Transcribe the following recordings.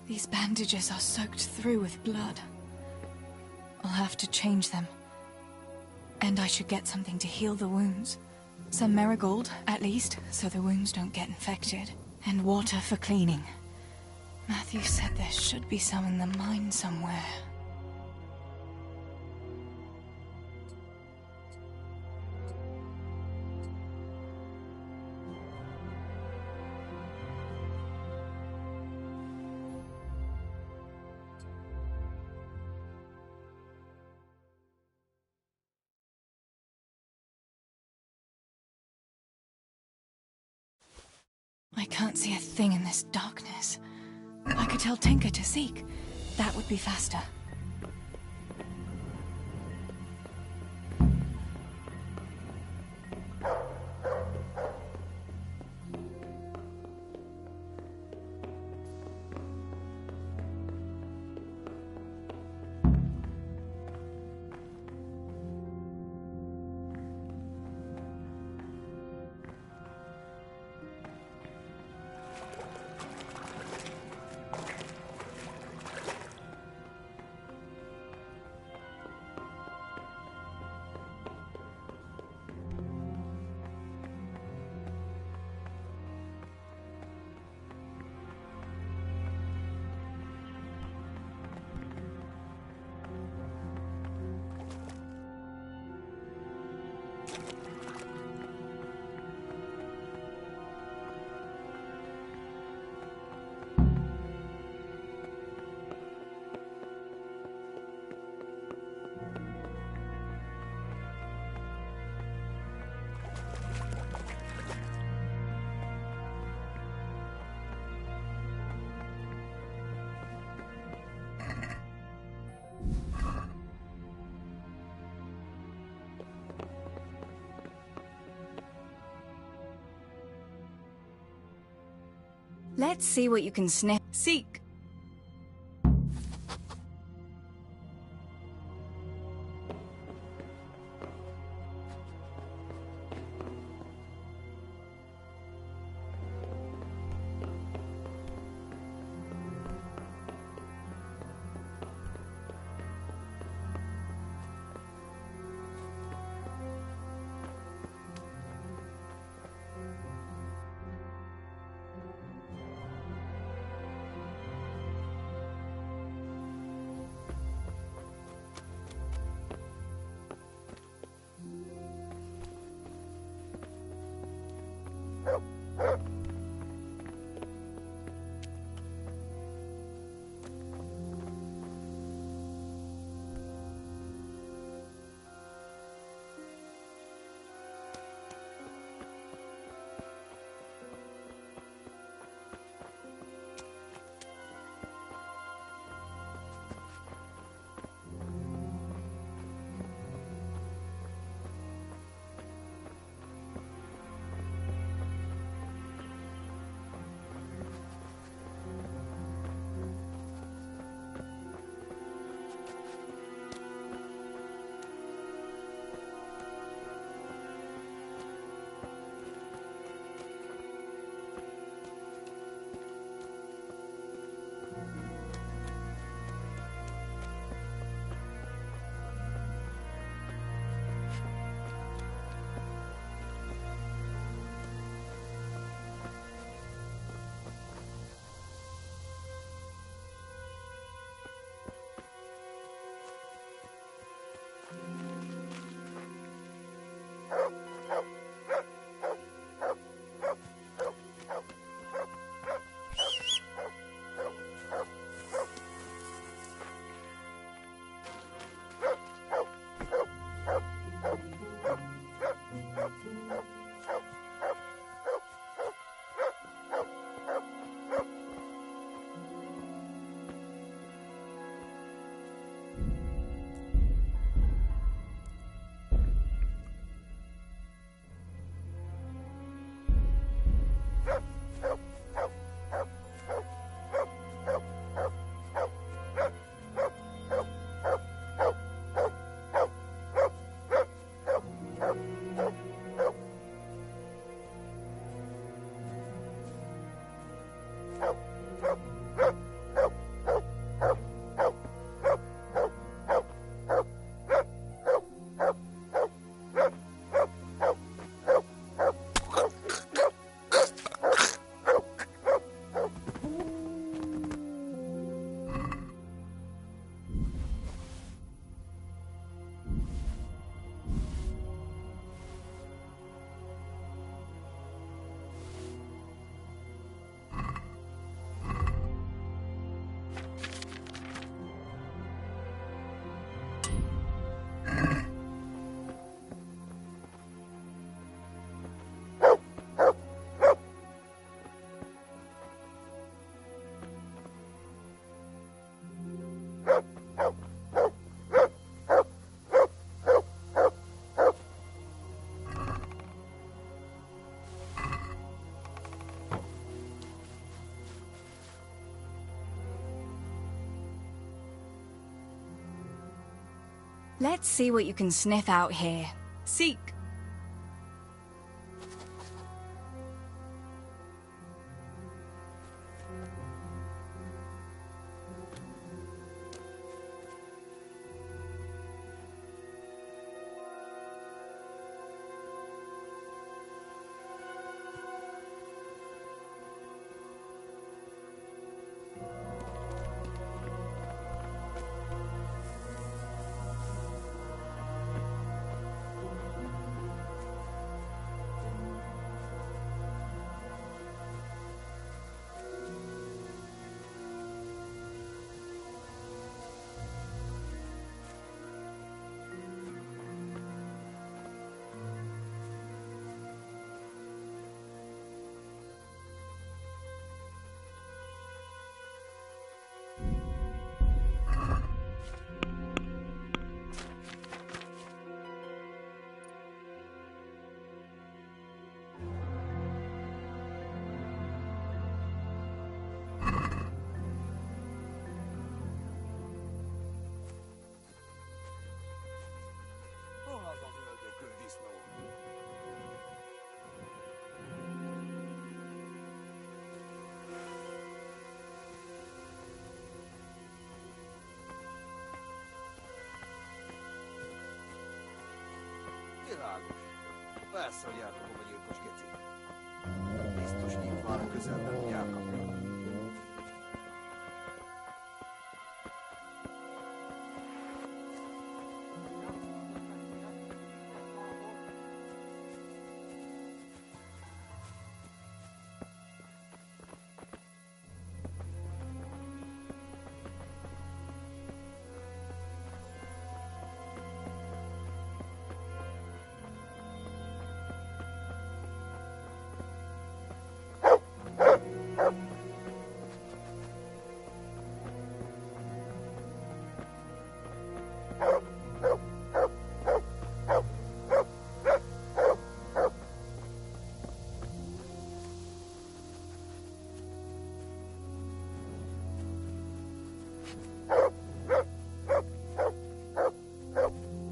These bandages are soaked through with blood. I'll have to change them. And I should get something to heal the wounds. Some marigold, at least, so the wounds don't get infected. And water for cleaning. Matthew said there should be some in the mine somewhere. I can't see a thing in this darkness. I could tell Tinker to seek. That would be faster. Let's see what you can seek. Let's see what you can sniff out here. Seek. Világos. Persze, hogy elkapom a gyilkos gecit. Biztos nyilván a közelben, hogy elkapom.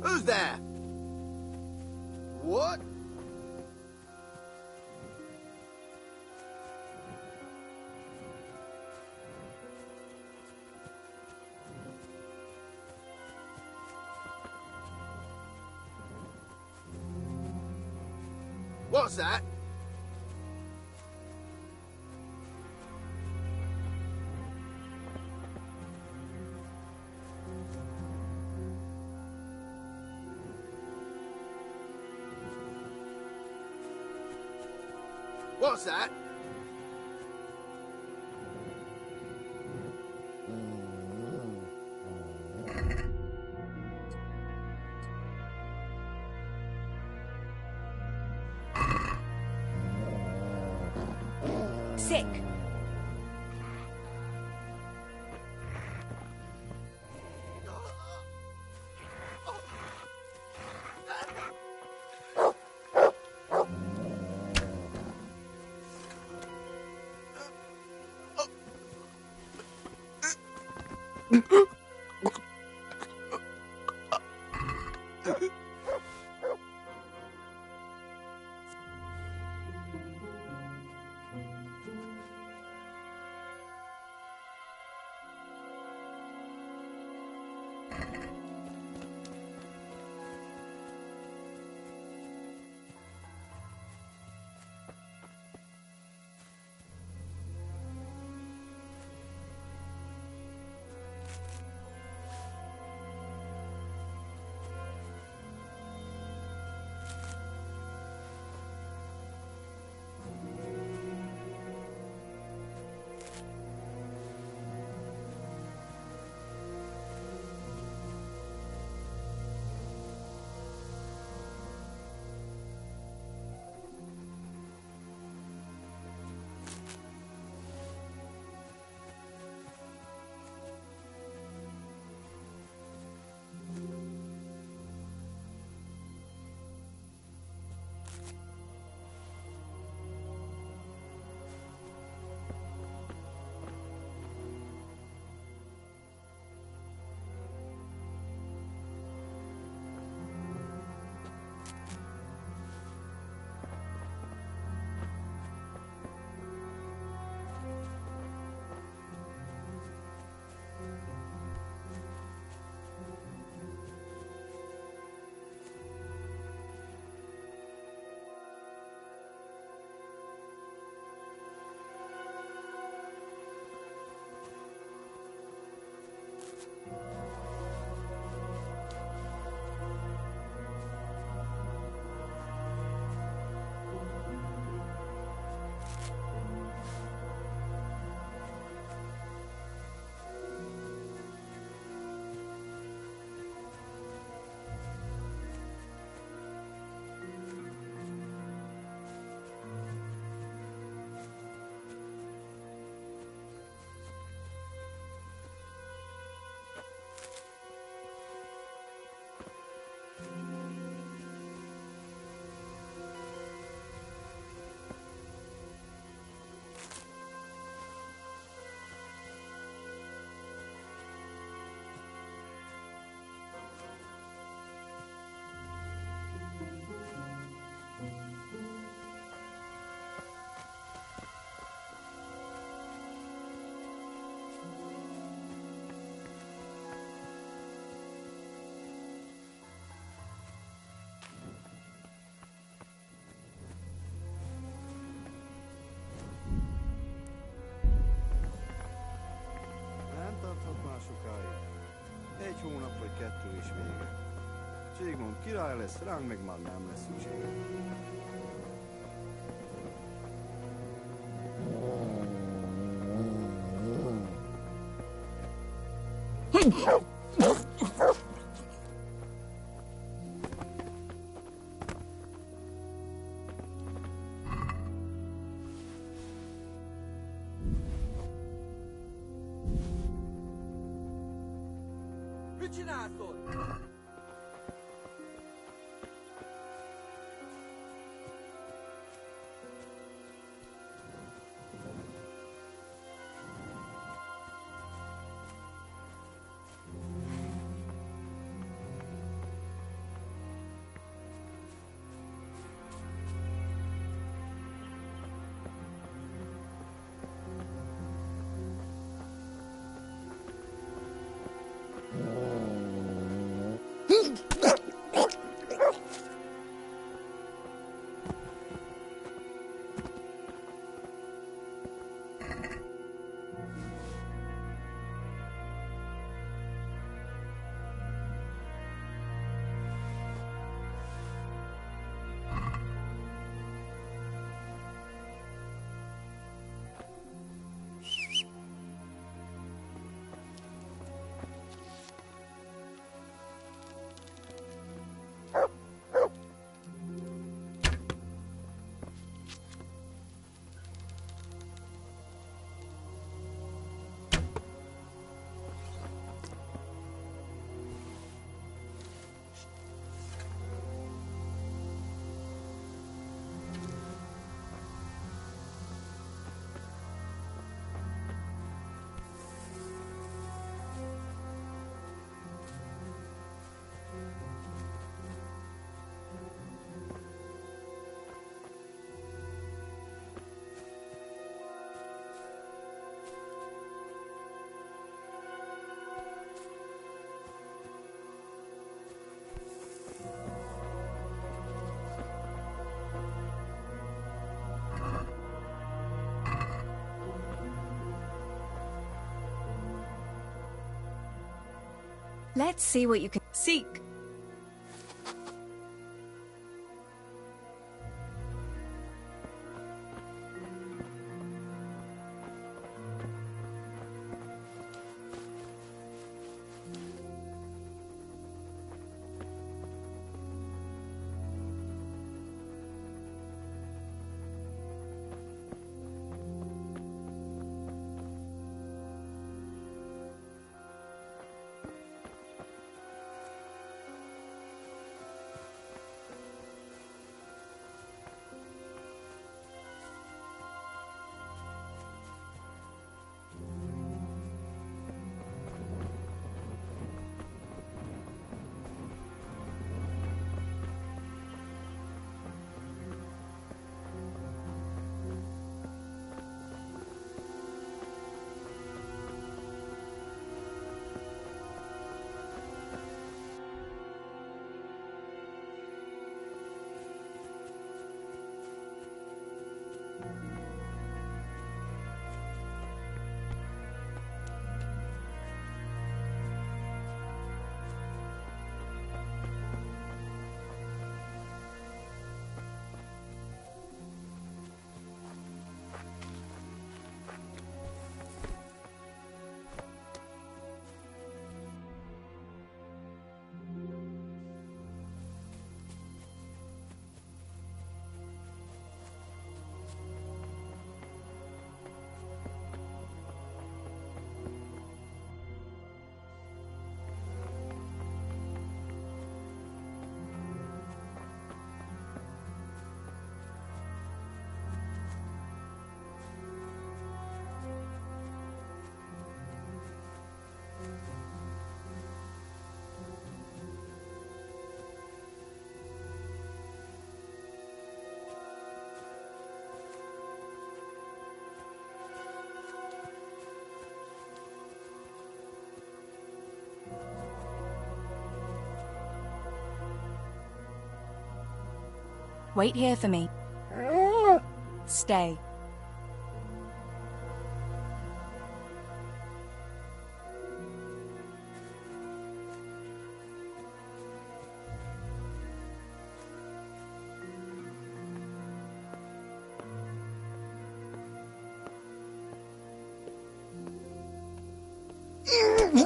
Who's there? What? What's that? What's that? Sick. 1 hónap vagy 2 is vége. Zsigmond király lesz, ránk meg már nem lesz szüksége. Mit csinálsz ott? Let's see what you can seek. Wait here for me. Stay. I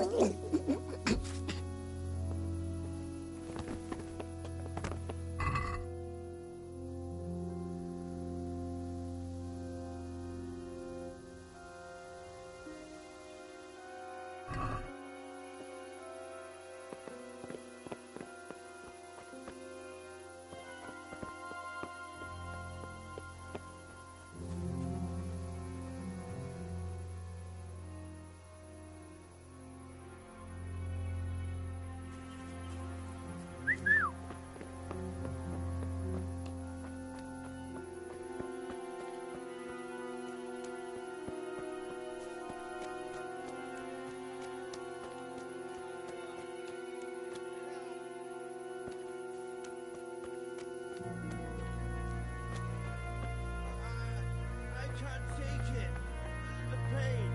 can't take it. The pain.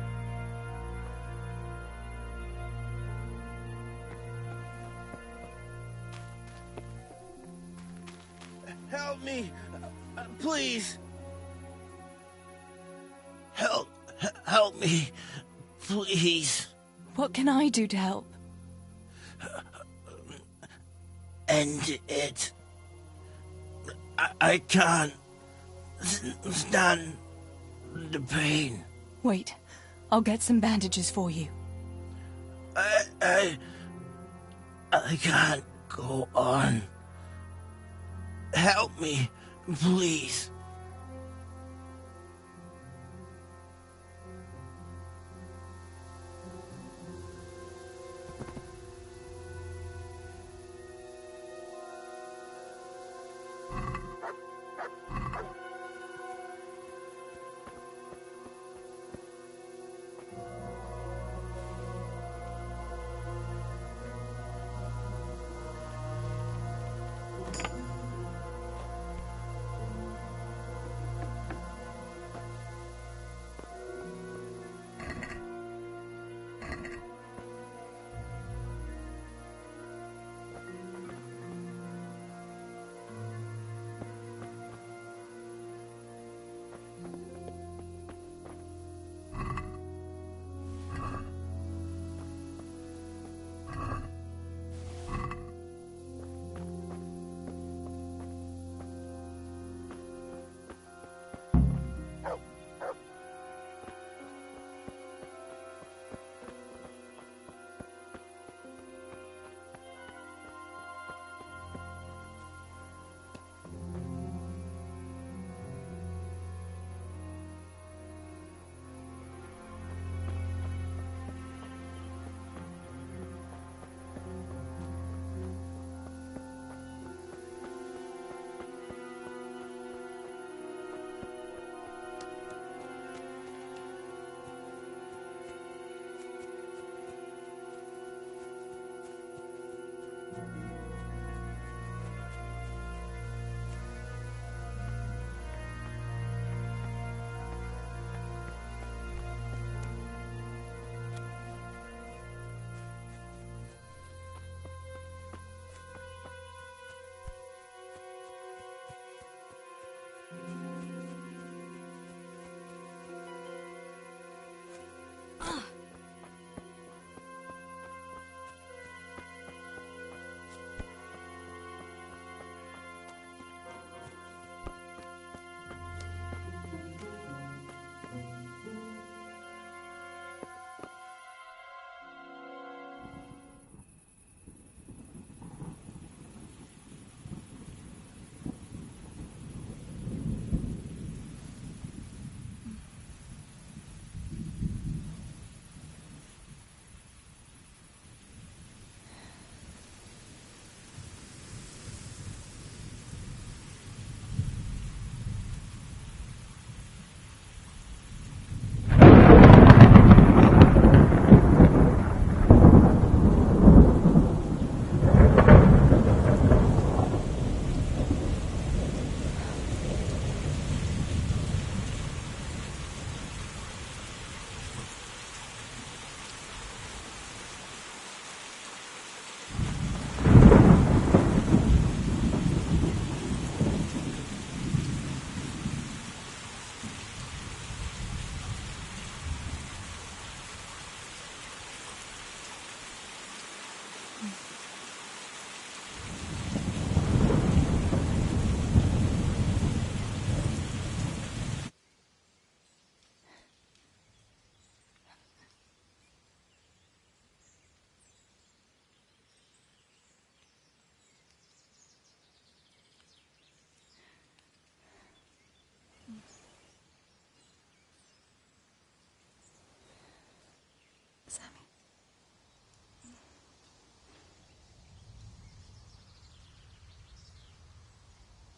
Help me, please. Help me, please. What can I do to help? End it. I can't stand the pain. Wait, I'll get some bandages for you. I can't go on. Help me, please.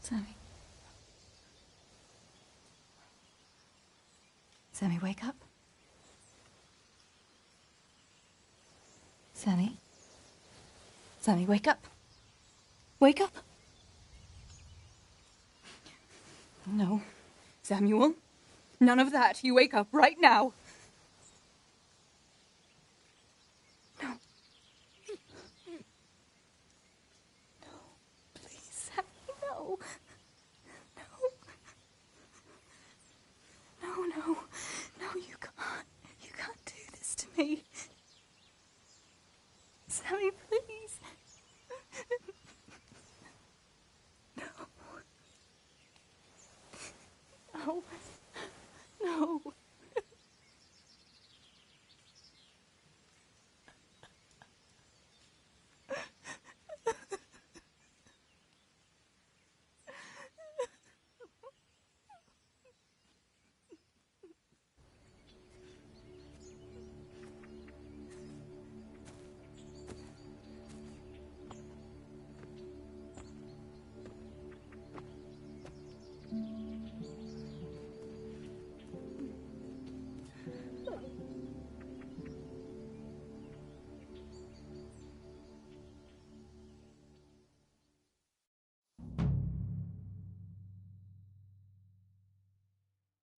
Sammy. Sammy, wake up. Sammy. Sammy, wake up. Wake up. No. Samuel. None of that. You wake up right now. No. No. Please, Sammy, no. No. No, you can't. You can't do this to me. Sammy, please. No. No. No.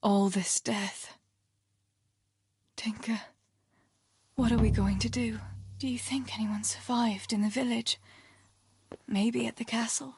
All this death. Tinker, what are we going to do? Do you think anyone survived in the village? Maybe at the castle?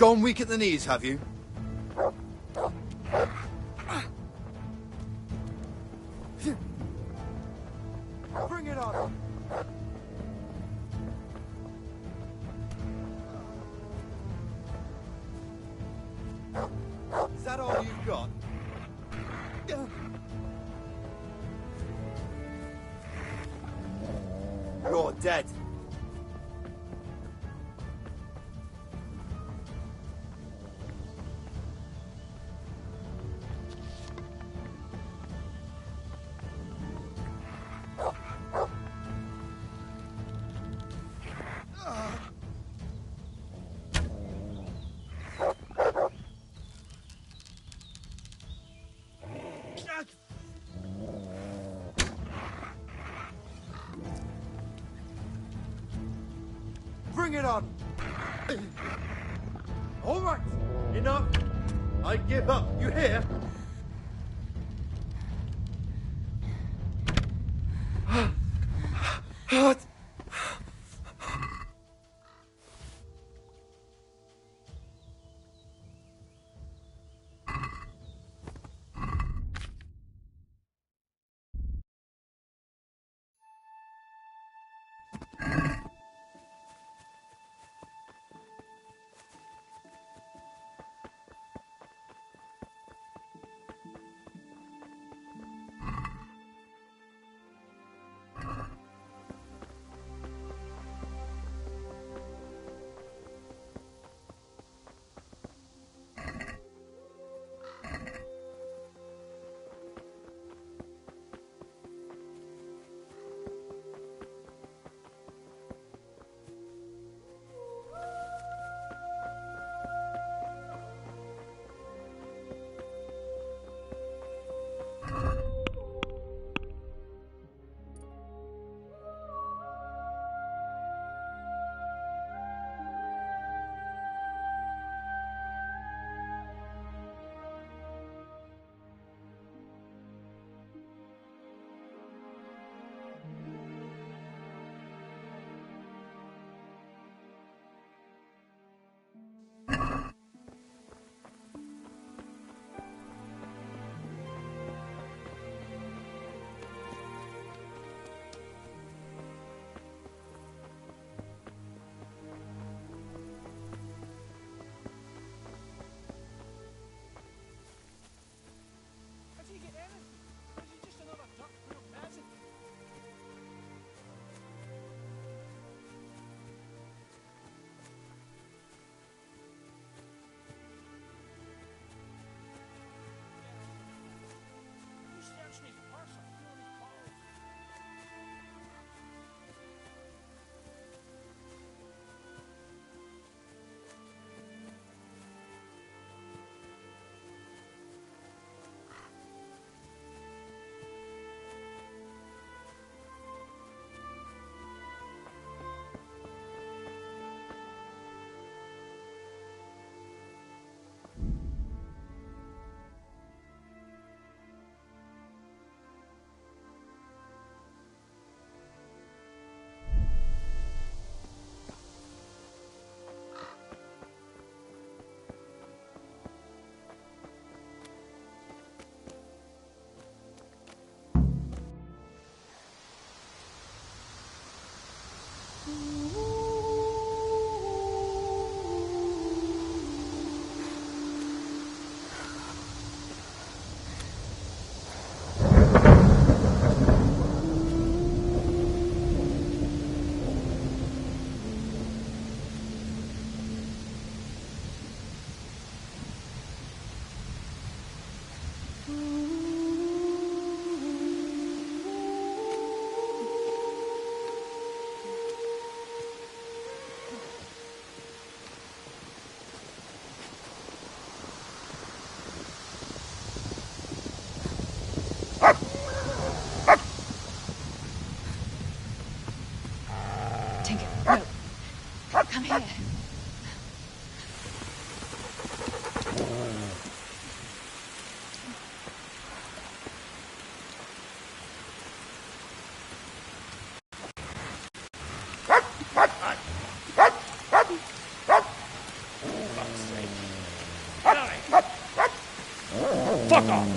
Gone weak at the knees, have you? Bring it on! Is that all you've got? You're dead. Bring it on! All right, enough. I give up. You hear? Come here. Fuck off!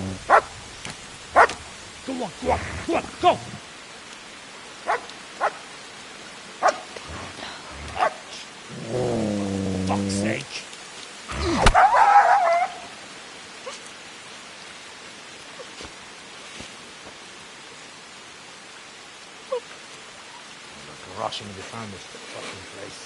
Go on, go on, go on, go! Fuck's sake! Rushing to find this fucking place.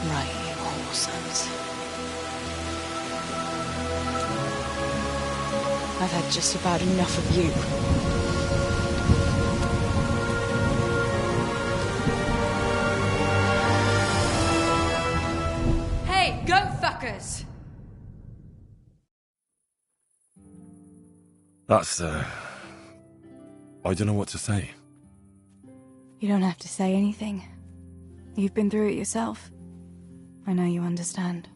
Right, you whole sons. I've had just about enough of you. Hey, go fuckers! That's, I don't know what to say. You don't have to say anything. You've been through it yourself. I know you understand.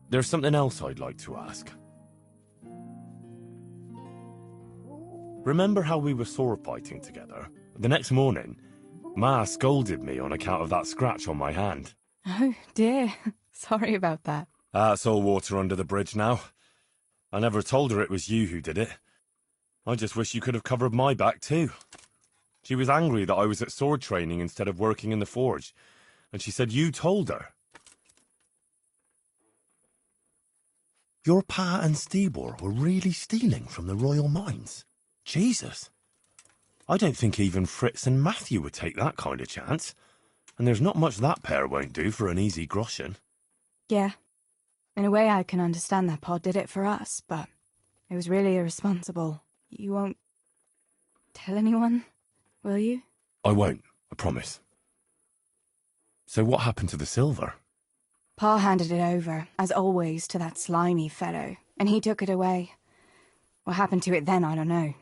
There's something else I'd like to ask. Remember how we were sword fighting together? The next morning, Ma scolded me on account of that scratch on my hand. Oh, dear. Sorry about that. That's all water under the bridge now. I never told her it was you who did it. I just wish you could have covered my back too. She was angry that I was at sword training instead of working in the forge, and she said you told her. Your pa and Stibor were really stealing from the royal mines? Jesus. I don't think even Fritz and Matthew would take that kind of chance, and there's not much that pair won't do for an easy groschen. Yeah. In a way, I can understand that Pa did it for us, but it was really irresponsible. You won't tell anyone, will you? I won't, I promise. So what happened to the silver? Pa handed it over, as always, to that slimy fellow, and he took it away. What happened to it then, I don't know.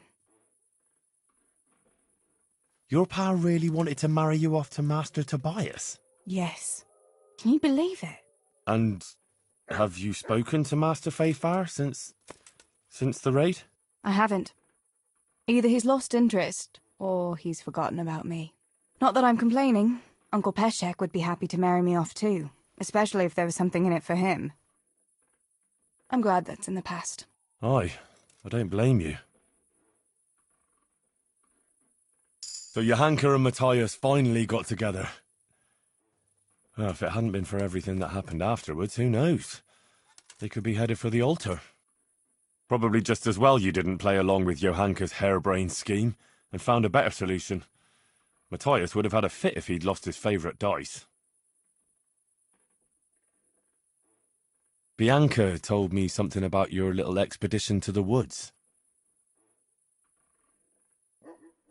Your pa really wanted to marry you off to Master Tobias? Yes. Can you believe it? And have you spoken to Master Fayfar since the raid? I haven't. Either he's lost interest, or he's forgotten about me. Not that I'm complaining. Uncle Peshek would be happy to marry me off too, especially if there was something in it for him. I'm glad that's in the past. Aye, I don't blame you. So Johanka and Matthias finally got together. Well, if it hadn't been for everything that happened afterwards, who knows? They could be headed for the altar. Probably just as well you didn't play along with Johanka's harebrained scheme and found a better solution. Matthias would have had a fit if he'd lost his favourite dice. Bianca told me something about your little expedition to the woods.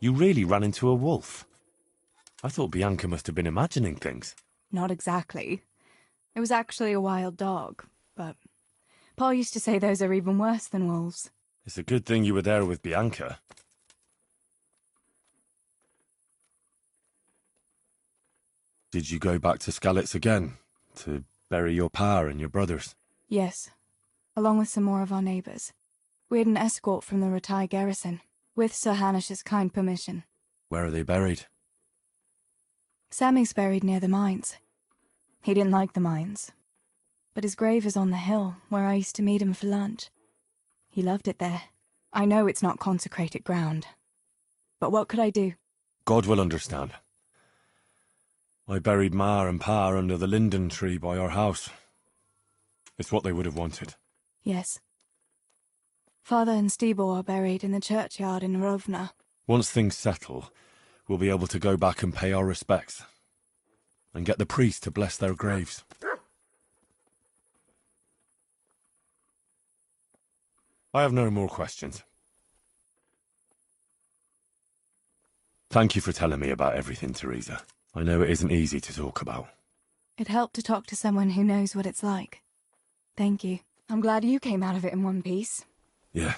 You really ran into a wolf. I thought Bianca must have been imagining things. Not exactly. It was actually a wild dog, but Pa used to say those are even worse than wolves. It's a good thing you were there with Bianca. Did you go back to Skalitz again? To bury your pa and your brothers? Yes, along with some more of our neighbours. We had an escort from the retired garrison, with Sir Hanish's kind permission. Where are they buried? Sammy's buried near the mines. He didn't like the mines, but his grave is on the hill where I used to meet him for lunch. He loved it there. I know it's not consecrated ground, but what could I do? God will understand. I buried Ma and Pa under the linden tree by our house. It's what they would have wanted. Yes. Father and Stibor are buried in the churchyard in Rovna. Once things settle, we'll be able to go back and pay our respects. And get the priest to bless their graves. I have no more questions. Thank you for telling me about everything, Teresa. I know it isn't easy to talk about. It helped to talk to someone who knows what it's like. Thank you. I'm glad you came out of it in one piece. Yeah,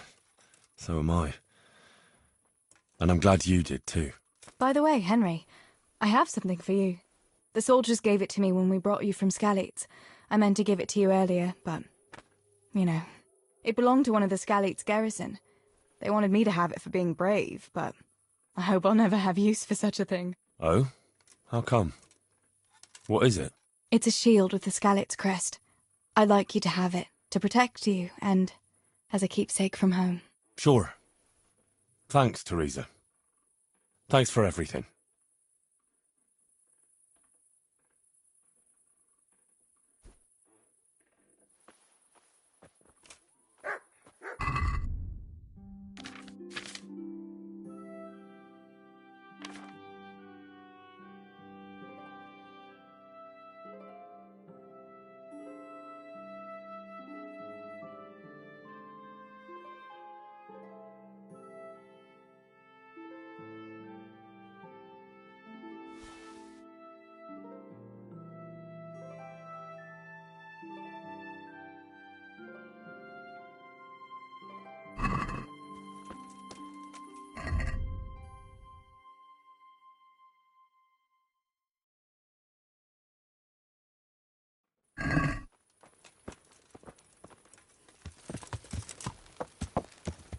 so am I. And I'm glad you did too. By the way, Henry, I have something for you. The soldiers gave it to me when we brought you from Skalitz. I meant to give it to you earlier, but, you know, it belonged to one of the Skalitz garrison. They wanted me to have it for being brave, but I hope I'll never have use for such a thing. Oh? How come? What is it? It's a shield with the Skalitz crest. I'd like you to have it, to protect you, and as a keepsake from home. Sure. Thanks, Teresa. Thanks for everything.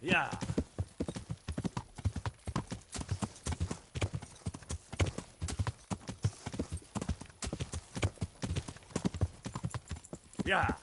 Yeah. Yeah.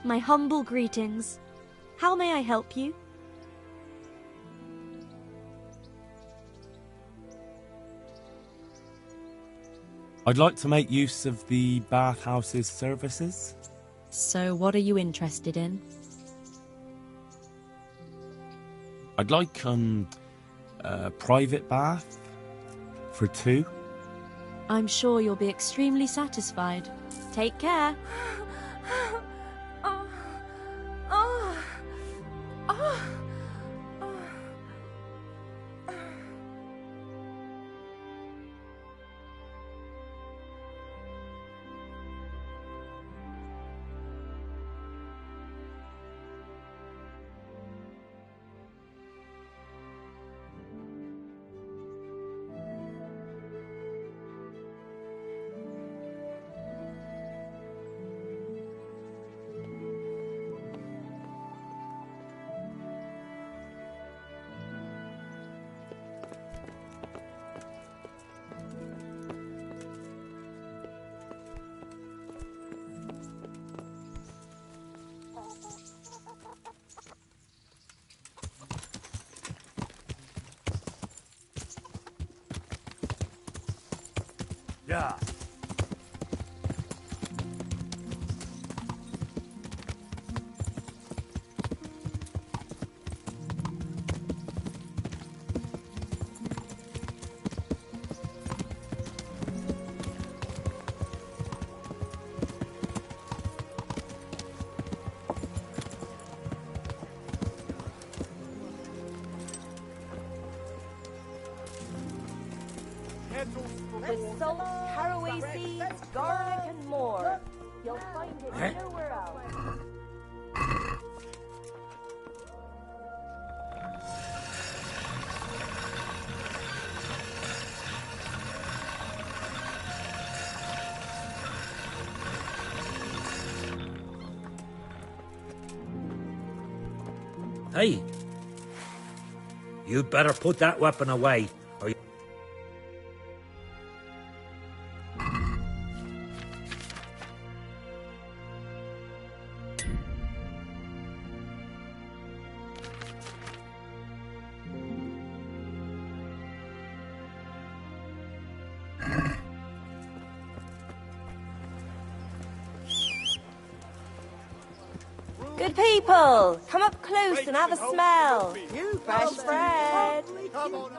My humble greetings. How may I help you? I'd like to make use of the bathhouse's services. So what are you interested in? I'd like, a private bath for 2. I'm sure you'll be extremely satisfied. Take care. Yeah. With salt, caraway seeds, garlic, and more. You'll find it nowhere else. Hey, you'd better put that weapon away, or Good people, come up close and have a smell. Fresh bread. Come on.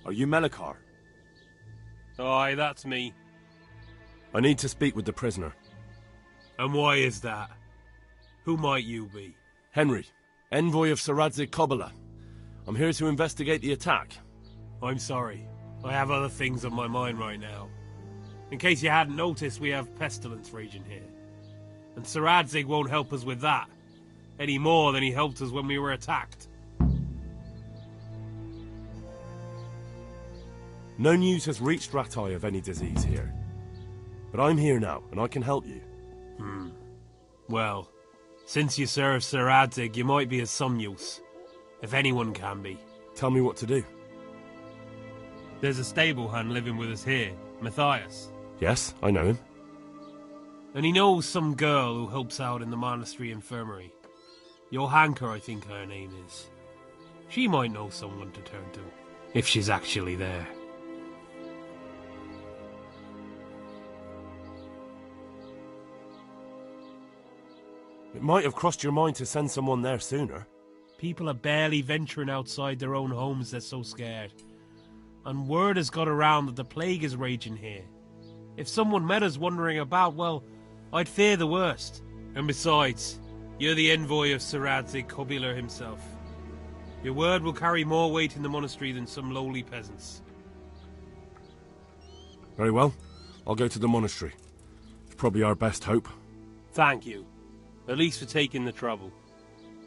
Are you Melikar? Aye, that's me. I need to speak with the prisoner. And why is that? Who might you be? Henry, envoy of Sir Radzig Kobyla. I'm here to investigate the attack. I'm sorry. I have other things on my mind right now. In case you hadn't noticed, we have pestilence raging here. And Sir Radzig won't help us with that, any more than he helped us when we were attacked. No news has reached Rattay of any disease here. But I'm here now, and I can help you. Well, since you serve Sir Radzig, you might be of some use. If anyone can be. Tell me what to do. There's a stable hand living with us here, Matthias. Yes, I know him. And he knows some girl who helps out in the monastery infirmary. Johanka, I think her name is. She might know someone to turn to, if she's actually there. It might have crossed your mind to send someone there sooner. People are barely venturing outside their own homes, they're so scared. And word has got around that the plague is raging here. If someone met us wandering about, well, I'd fear the worst. And besides, you're the envoy of Sir Radzig Kobyla himself. Your word will carry more weight in the monastery than some lowly peasants. Very well. I'll go to the monastery. It's probably our best hope. Thank you. At least for taking the trouble.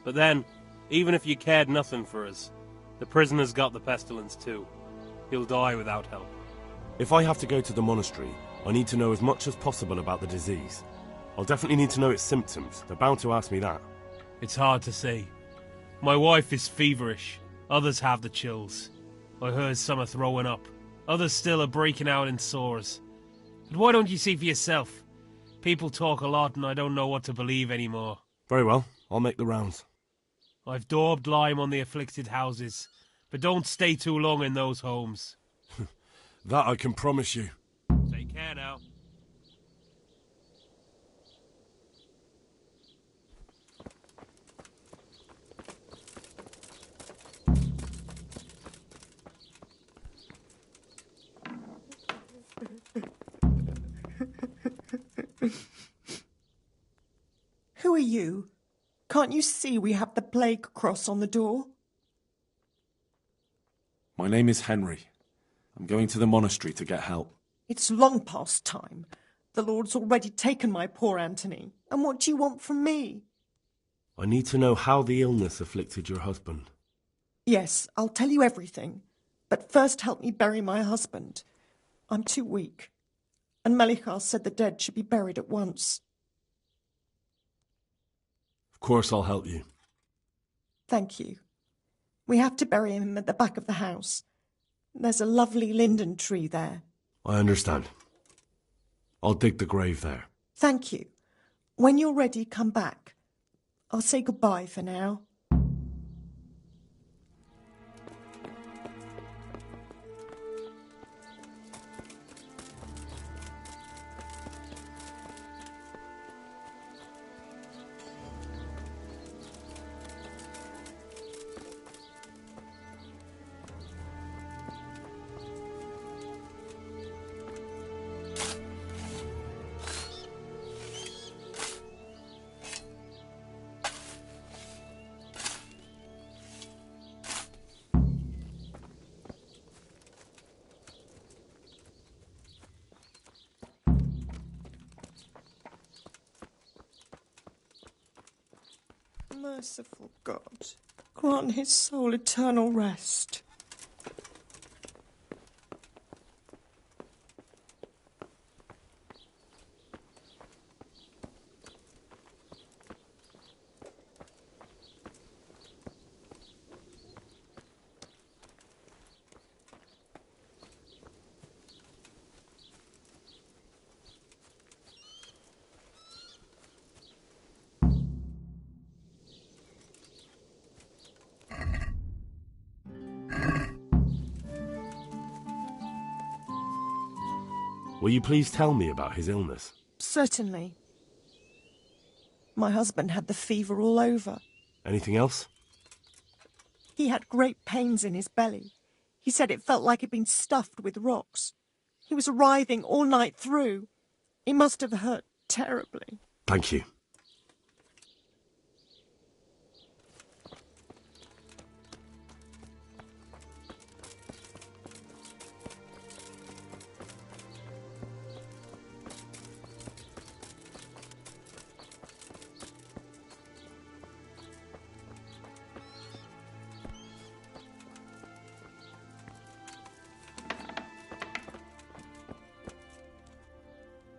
But then, even if you cared nothing for us, the prisoner's got the pestilence too. He'll die without help. If I have to go to the monastery, I need to know as much as possible about the disease. I'll definitely need to know its symptoms. They're bound to ask me that. It's hard to say. My wife is feverish. Others have the chills. I heard some are throwing up. Others still are breaking out in sores. But why don't you see for yourself? People talk a lot and I don't know what to believe anymore. Very well. I'll make the rounds. I've daubed lime on the afflicted houses, but don't stay too long in those homes. That I can promise you. Take care now. Who are you? Can't you see we have the plague cross on the door? My name is Henry. I'm going to the monastery to get help. It's long past time. The Lord's already taken my poor Anthony. And what do you want from me? I need to know how the illness afflicted your husband. Yes, I'll tell you everything. But first help me bury my husband. I'm too weak. And Melikar said the dead should be buried at once. Of course I'll help you. Thank you. We have to bury him at the back of the house. There's a lovely linden tree there. I understand. I'll dig the grave there. Thank you. When you're ready, come back. I'll say goodbye for now. Merciful God, grant his soul eternal rest. Will you please tell me about his illness? Certainly. My husband had the fever all over. Anything else? He had great pains in his belly. He said it felt like it'd been stuffed with rocks. He was writhing all night through. It must have hurt terribly. Thank you.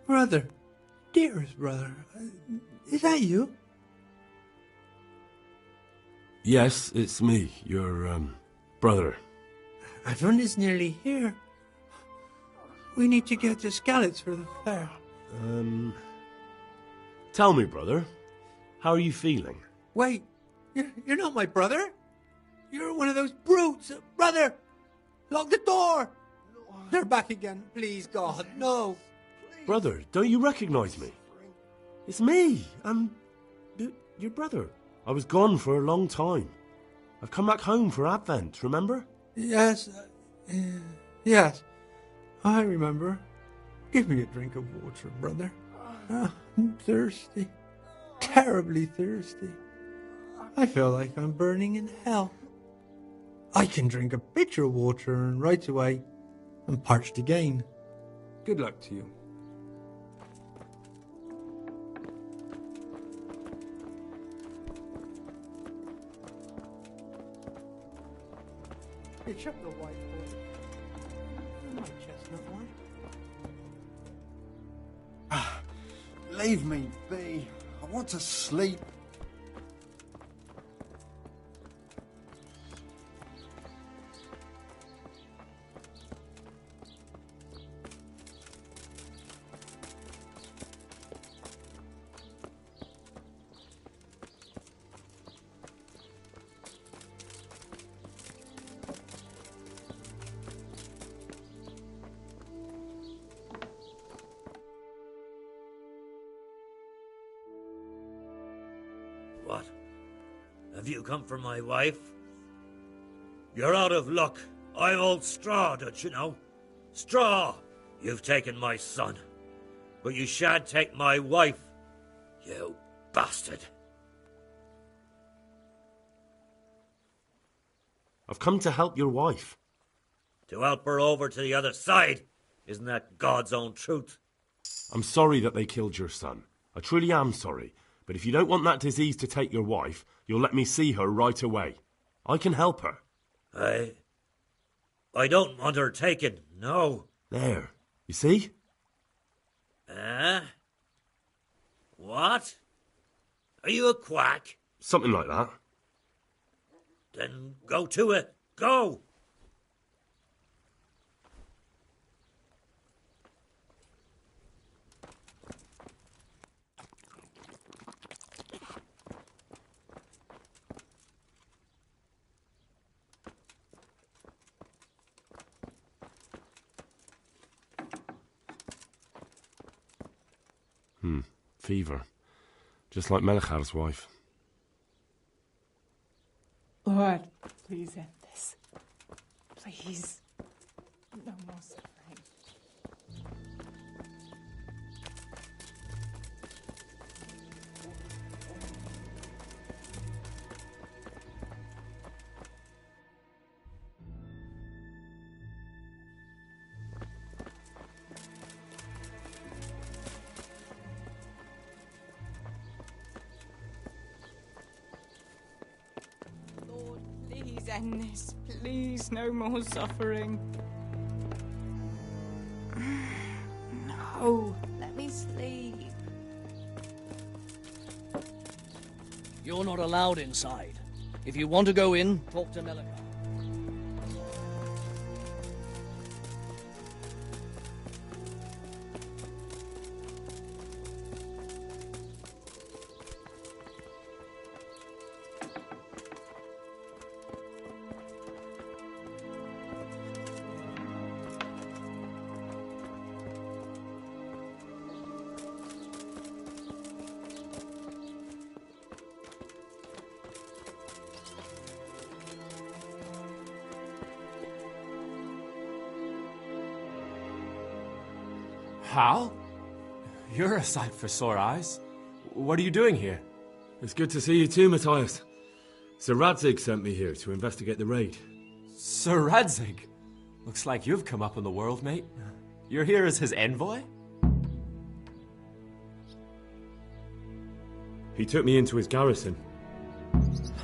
Brother, dearest brother, is that you? Yes, it's me, your, brother. Everyone is nearly here. We need to get the scallops for the fair. Tell me, brother, how are you feeling? Wait, you're not my brother? You're one of those brutes! Brother! Lock the door! They're back again, please, God, no! Brother, don't you recognize me? It's me. I'm your brother. I was gone for a long time. I've come back home for Advent, remember? Yes, yes, I remember. Give me a drink of water, brother. I'm thirsty. Terribly thirsty. I feel like I'm burning in hell. I can drink a pitcher of water and right away I'm parched again. Good luck to you. Pitch up the white boy. My chestnut one. Leave me be. I want to sleep. What? Have you come for my wife? You're out of luck. I'm old Straw, don't you know? Straw! You've taken my son. But you shan't take my wife, you bastard. I've come to help your wife. To help her over to the other side? Isn't that God's own truth? I'm sorry that they killed your son. I truly am sorry. But if you don't want that disease to take your wife, you'll let me see her right away. I can help her. I don't want her taken, no. There. You see? What? Are you a quack? Something like that. Then go to it. Go! Fever. Just like Melichar's wife. Lord, please end this. Please. No more suffering. Please end this. Please, no more suffering. No, let me sleep. You're not allowed inside. If you want to go in, talk to Melichar. Hal? You're a sight for sore eyes. What are you doing here? It's good to see you too, Matthias. Sir Radzig sent me here to investigate the raid. Sir Radzig? Looks like you've come up in the world, mate. You're here as his envoy? He took me into his garrison.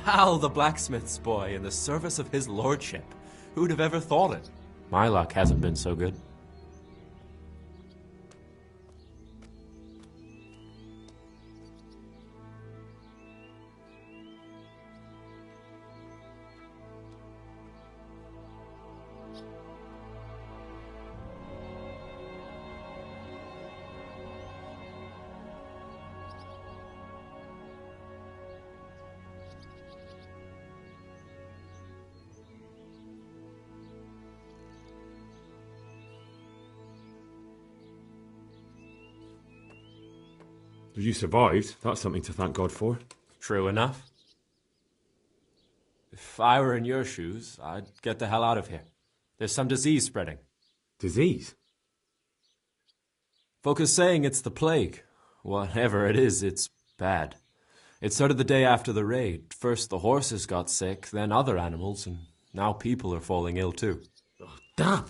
Hal the blacksmith's boy in the service of his lordship. Who'd have ever thought it? My luck hasn't been so good. You survived. That's something to thank God for. True enough. If I were in your shoes, I'd get the hell out of here. There's some disease spreading. Disease? Folk are saying it's the plague. Whatever it is, it's bad. It started the day after the raid. First the horses got sick, then other animals, and now people are falling ill too. Oh, damn!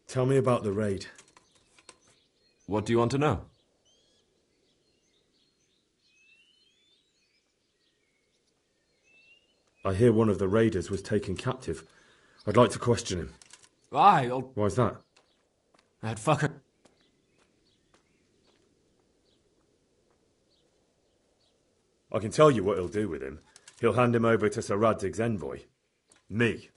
Tell me about the raid. What do you want to know? I hear one of the raiders was taken captive. I'd like to question him. Aye, Why's that? that fucker... I can tell you what he'll do with him. He'll hand him over to Sir Radzig's envoy. Me.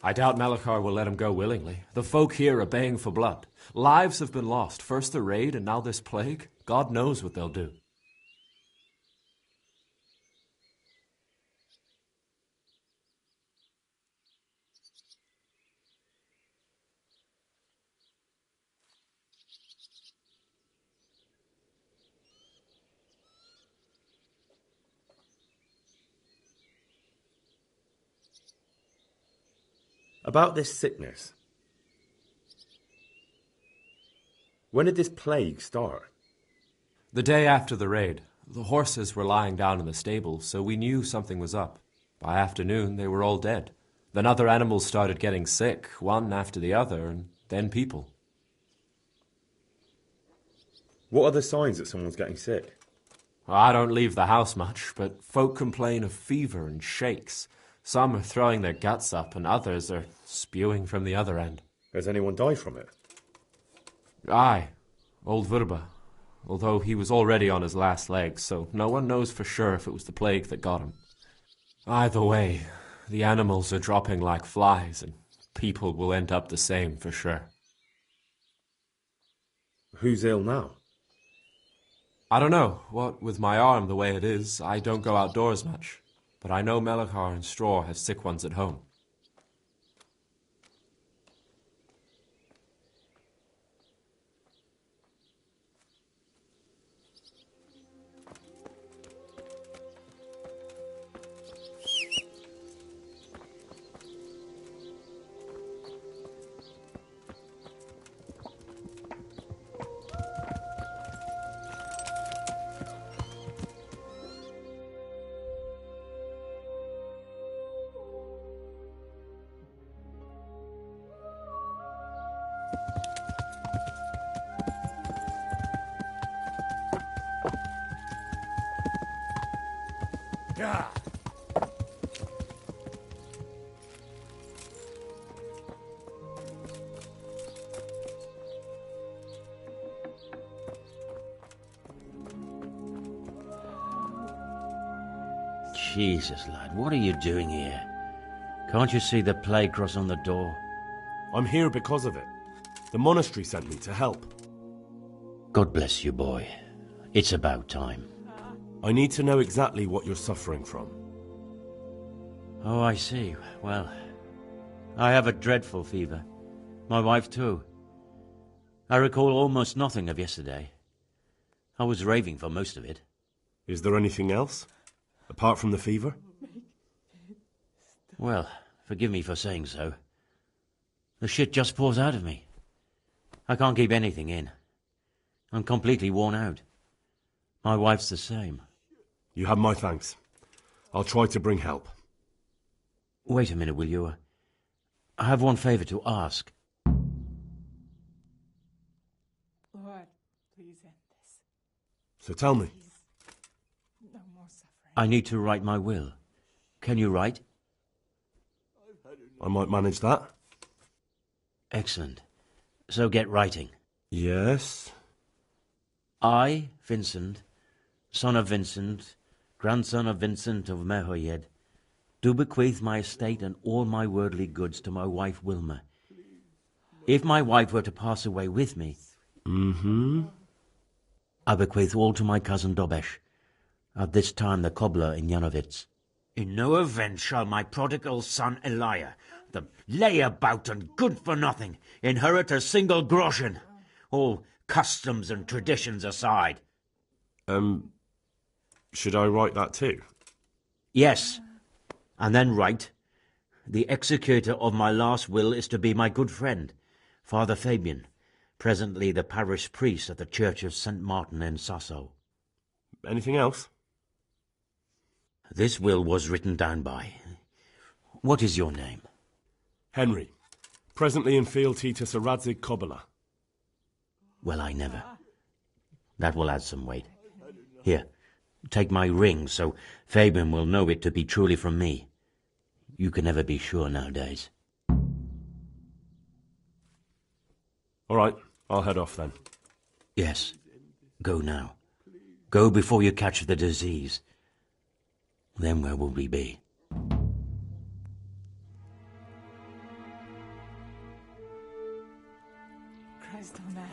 I doubt Melikar will let him go willingly. The folk here are baying for blood. Lives have been lost. First the raid and now this plague. God knows what they'll do. About this sickness. When did this plague start? The day after the raid. The horses were lying down in the stable, so we knew something was up. By afternoon, they were all dead. Then other animals started getting sick, one after the other, and then people. What are the signs that someone's getting sick? I don't leave the house much, but folk complain of fever and shakes. Some are throwing their guts up, and others are spewing from the other end. Has anyone died from it? Aye, old Verba. Although he was already on his last legs, so no one knows for sure if it was the plague that got him. Either way, the animals are dropping like flies, and people will end up the same for sure. Who's ill now? I don't know. What with my arm the way it is, I don't go outdoors much. But I know Melikar and Straw has sick ones at home. Yeah. Jesus, lad, what are you doing here? Can't you see the plague cross on the door? I'm here because of it. The monastery sent me to help. God bless you, boy. It's about time. I need to know exactly what you're suffering from. Oh, I see. Well, I have a dreadful fever. My wife, too. I recall almost nothing of yesterday. I was raving for most of it. Is there anything else? Apart from the fever? Well, forgive me for saying so. The shit just pours out of me. I can't keep anything in. I'm completely worn out. My wife's the same. You have my thanks. I'll try to bring help. Wait a minute, will you? I have one favour to ask. Lord, please end this. So tell me. No more suffering. I need to write my will. Can you write? I might manage that. Excellent. So get writing. Yes? I, Vincent, son of Vincent, grandson of Vincent of Mehoyed, do bequeath my estate and all my worldly goods to my wife Wilma. If my wife were to pass away with me, I bequeath all to my cousin Dobesh, at this time the cobbler in Janovitz. In no event shall my prodigal son Elia, the layabout and good-for-nothing, inherit a single groschen, all customs and traditions aside. Should I write that too? Yes, and then write, the executor of my last will is to be my good friend, Father Fabian, presently the parish priest at the Church of St. Martin in Sasso. Anything else? This will was written down by... What is your name? Henry. Presently in fealty to Sir Radzig Kobyla. Well, I never. That will add some weight. Here, take my ring, so Fabian will know it to be truly from me. You can never be sure nowadays. All right, I'll head off then. Yes, go now. Go before you catch the disease. Then where will we be? Christ almighty.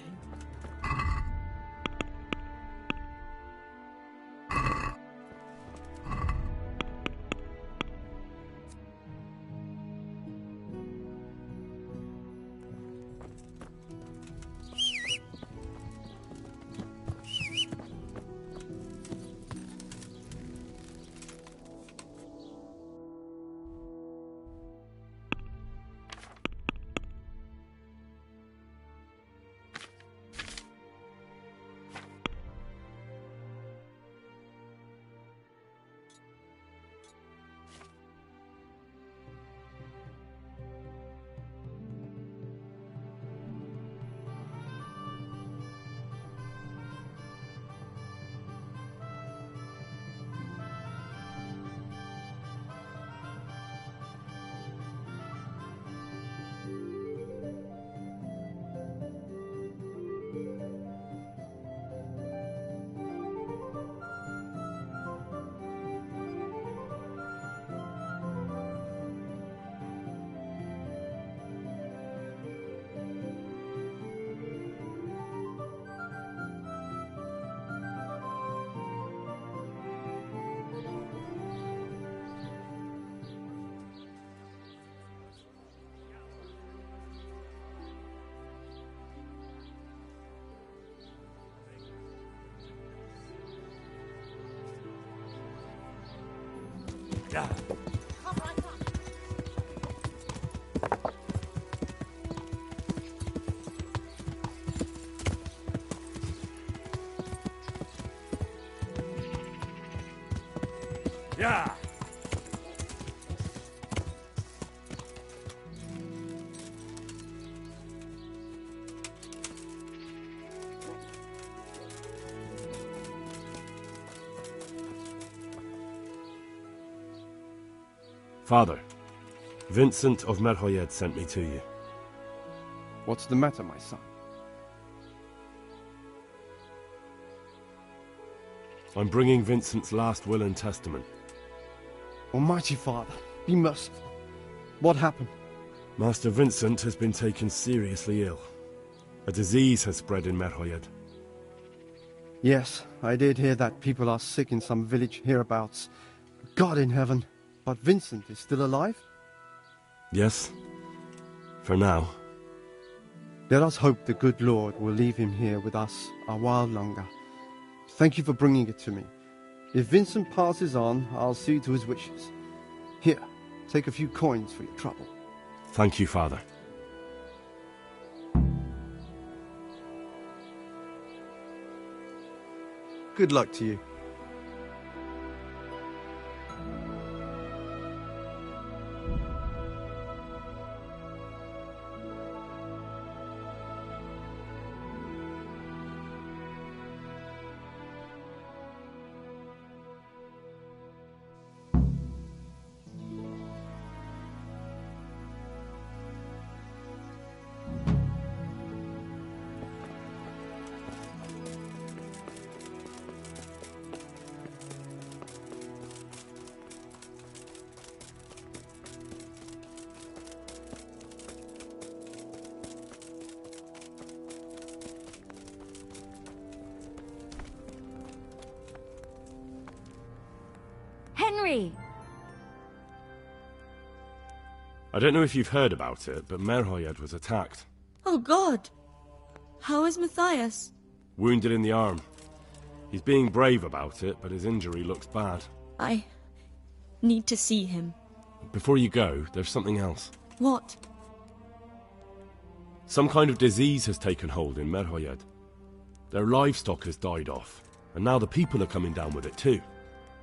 Yeah. Yeah. Father, Vincent of Merhoyed sent me to you. What's the matter, my son? I'm bringing Vincent's last will and testament. Almighty Father, be merciful. What happened? Master Vincent has been taken seriously ill. A disease has spread in Merhoyed. Yes, I did hear that people are sick in some village hereabouts. God in heaven, but Vincent is still alive? Yes, for now. Let us hope the good Lord will leave him here with us a while longer. Thank you for bringing it to me. If Vincent passes on, I'll see to his wishes. Here, take a few coins for your trouble. Thank you, Father. Good luck to you. Henry! I don't know if you've heard about it, but Merhoyed was attacked. Oh God! How is Matthias? Wounded in the arm. He's being brave about it, but his injury looks bad. I need to see him. Before you go, there's something else. What? Some kind of disease has taken hold in Merhoyed. Their livestock has died off, and now the people are coming down with it too.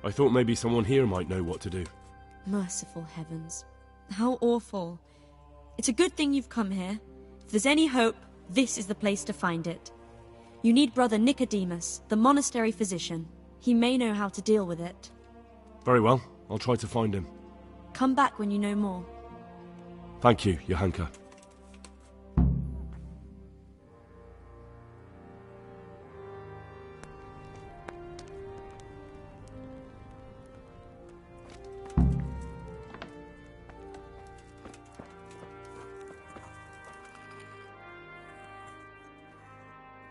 I thought maybe someone here might know what to do. Merciful heavens. How awful. It's a good thing you've come here. If there's any hope, this is the place to find it. You need Brother Nicodemus, the monastery physician. He may know how to deal with it. Very well, I'll try to find him. Come back when you know more. Thank you, Johanka.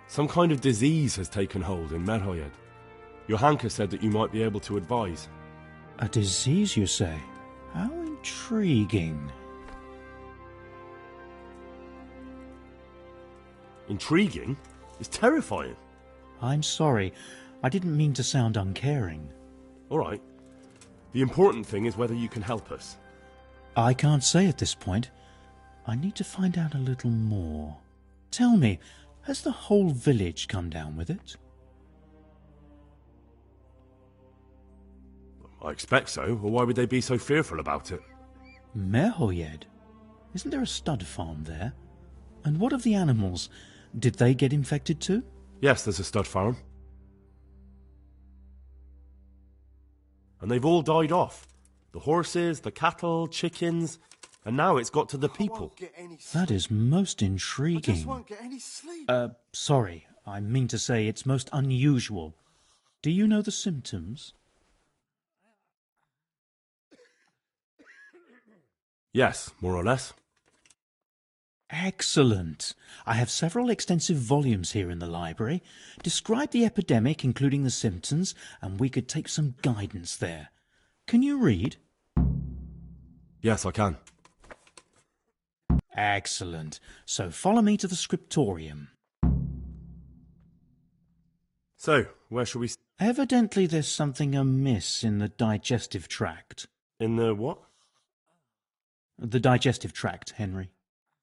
Some kind of disease has taken hold in Merhoyed. Johanka said that you might be able to advise. A disease, you say? How intriguing. Intriguing? It's terrifying. I'm sorry. I didn't mean to sound uncaring. All right. The important thing is whether you can help us. I can't say at this point. I need to find out a little more. Tell me, has the whole village come down with it? I expect so, or why would they be so fearful about it? Merhoyed? Isn't there a stud farm there? And what of the animals? Did they get infected too? Yes, there's a stud farm. And they've all died off. The horses, the cattle, chickens, and now it's got to the people. That is most intriguing. I just won't get any sleep. Sorry, I mean to say it's most unusual. Do you know the symptoms? Yes, more or less. Excellent. I have several extensive volumes here in the library. Describe the epidemic, including the symptoms, and we could take some guidance there. Can you read? Yes, I can. Excellent. So follow me to the scriptorium. So, where shall we... Evidently there's something amiss in the digestive tract. In the what? The digestive tract, Henry.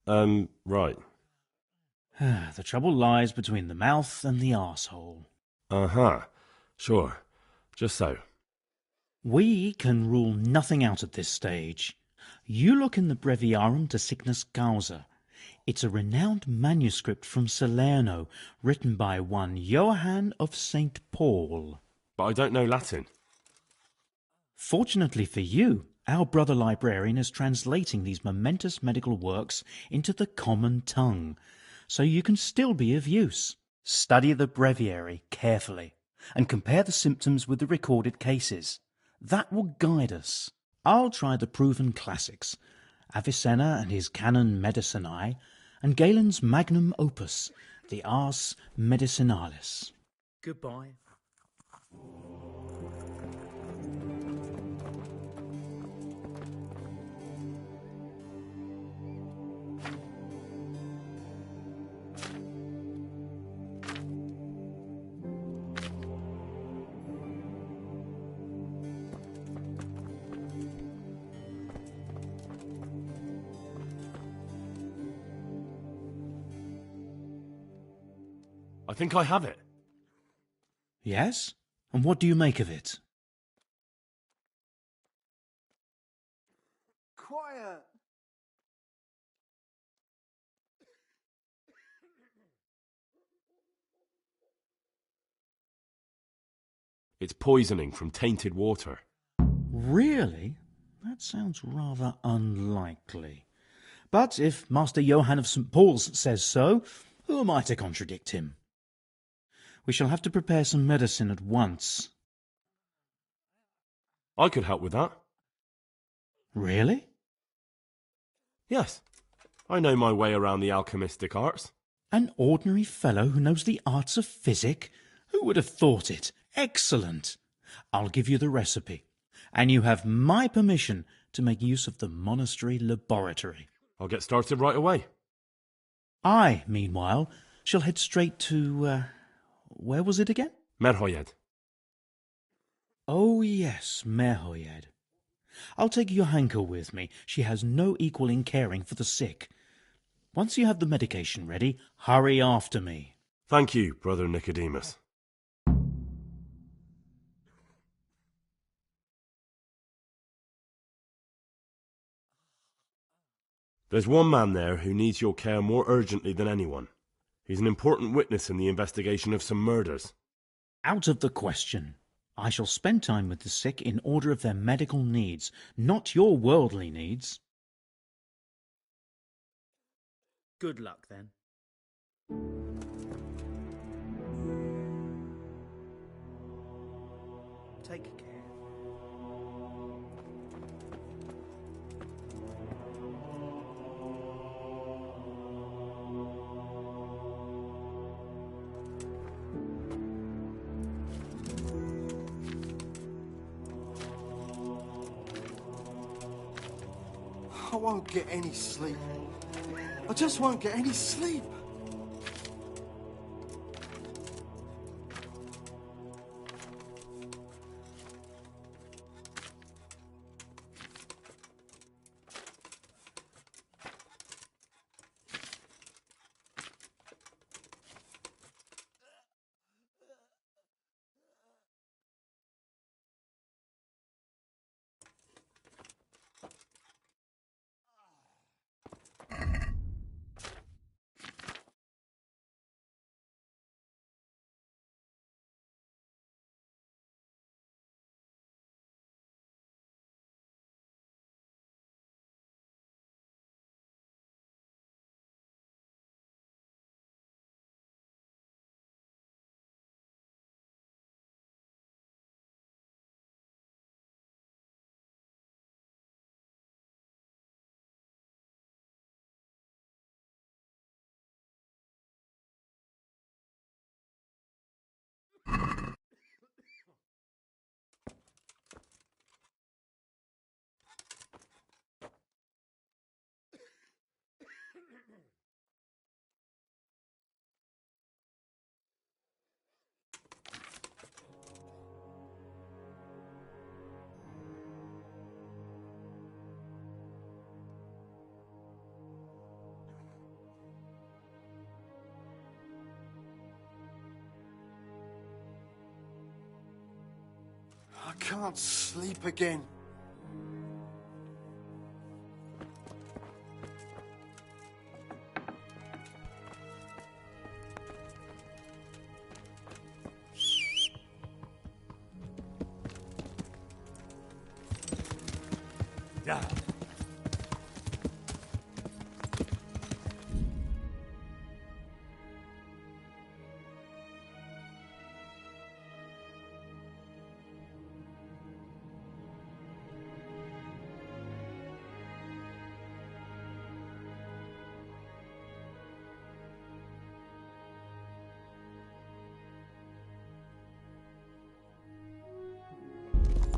Right. The trouble lies between the mouth and the arsehole. Uh-huh. Sure. Just so. We can rule nothing out at this stage. You look in the Breviarum de Sickness Causa. It's a renowned manuscript from Salerno, written by one Johann of St. Paul. But I don't know Latin. Fortunately for you, Our brother librarian is translating these momentous medical works into the common tongue, so you can still be of use. Study the breviary carefully and compare the symptoms with the recorded cases. That will guide us. I'll try the proven classics, Avicenna and his Canon Medicinae, and Galen's magnum opus, the Ars Medicinalis. Goodbye. I think I have it. Yes? And what do you make of it? Quiet! It's poisoning from tainted water. Really? That sounds rather unlikely. But if Master Johann of St. Paul's says so, who am I to contradict him? We shall have to prepare some medicine at once. I could help with that. Really? Yes. I know my way around the alchemistic arts. An ordinary fellow who knows the arts of physic? Who would have thought it? Excellent. I'll give you the recipe, and you have my permission to make use of the monastery laboratory. I'll get started right away. I, meanwhile, shall head straight to, where was it again? Merhoyed. Oh, yes, Merhoyed. I'll take Johanka with me. She has no equal in caring for the sick. Once you have the medication ready, hurry after me. Thank you, Brother Nicodemus. There's one man there who needs your care more urgently than anyone. He's an important witness in the investigation of some murders. Out of the question. I shall spend time with the sick in order of their medical needs, not your worldly needs. Good luck, then. Take care. I won't get any sleep. I just won't get any sleep. I can't sleep again. Yeah.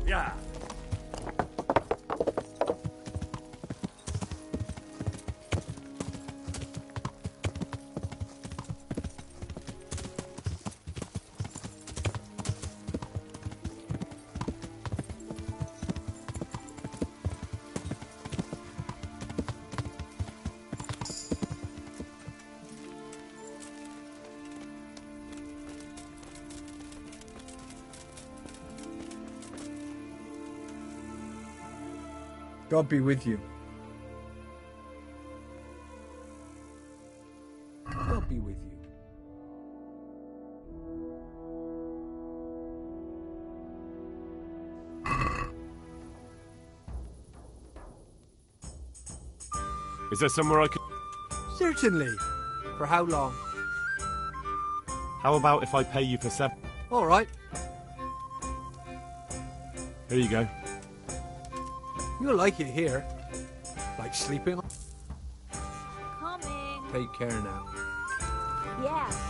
Yeah. God be with you. God be with you. Is there somewhere I could... Certainly. For how long? How about if I pay you for 7? All right. Here you go. You'll like it here. Like sleeping. Coming. Take care now. Yeah.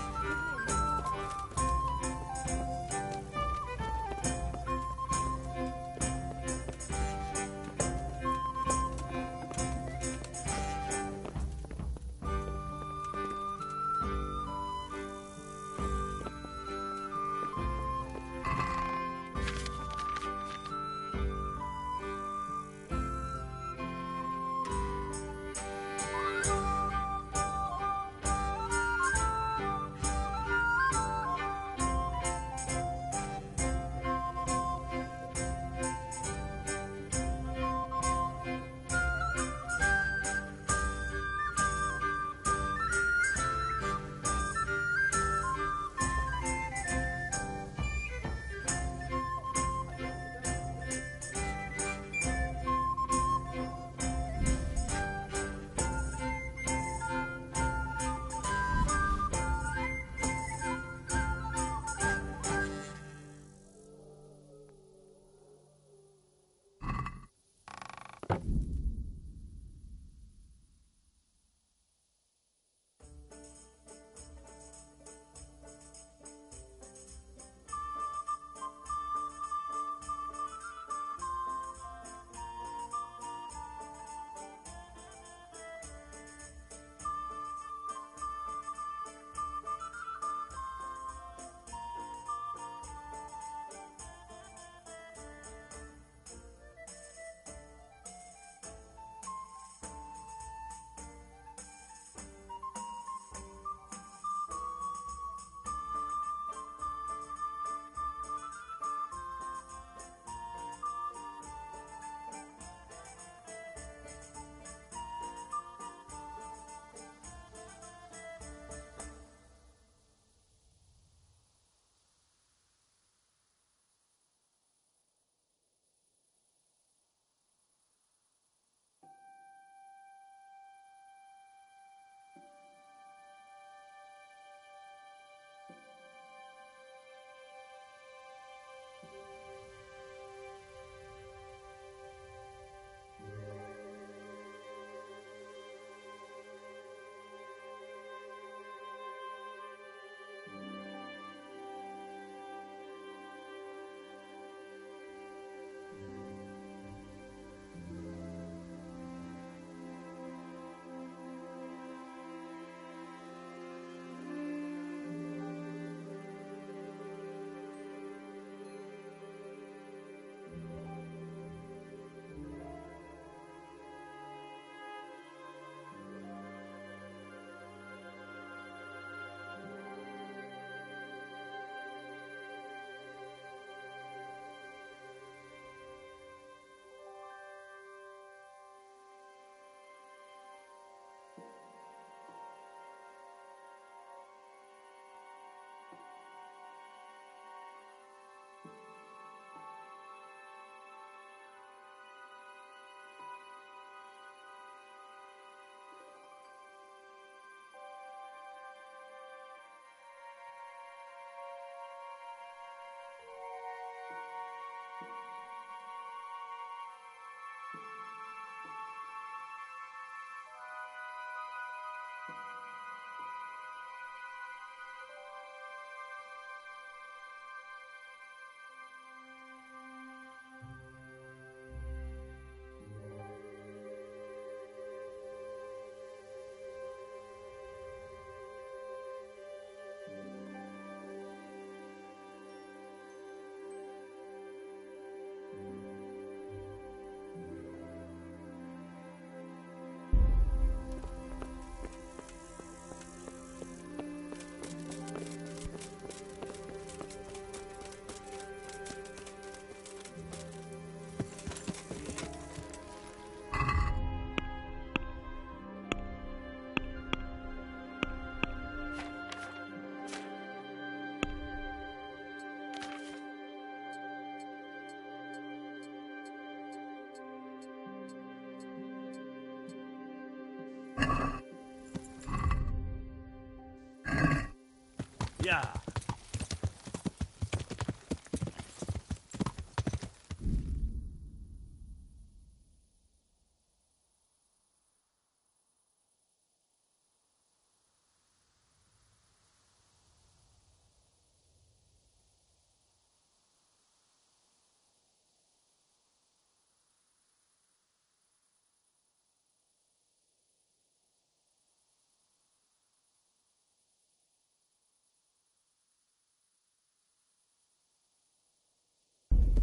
Yeah.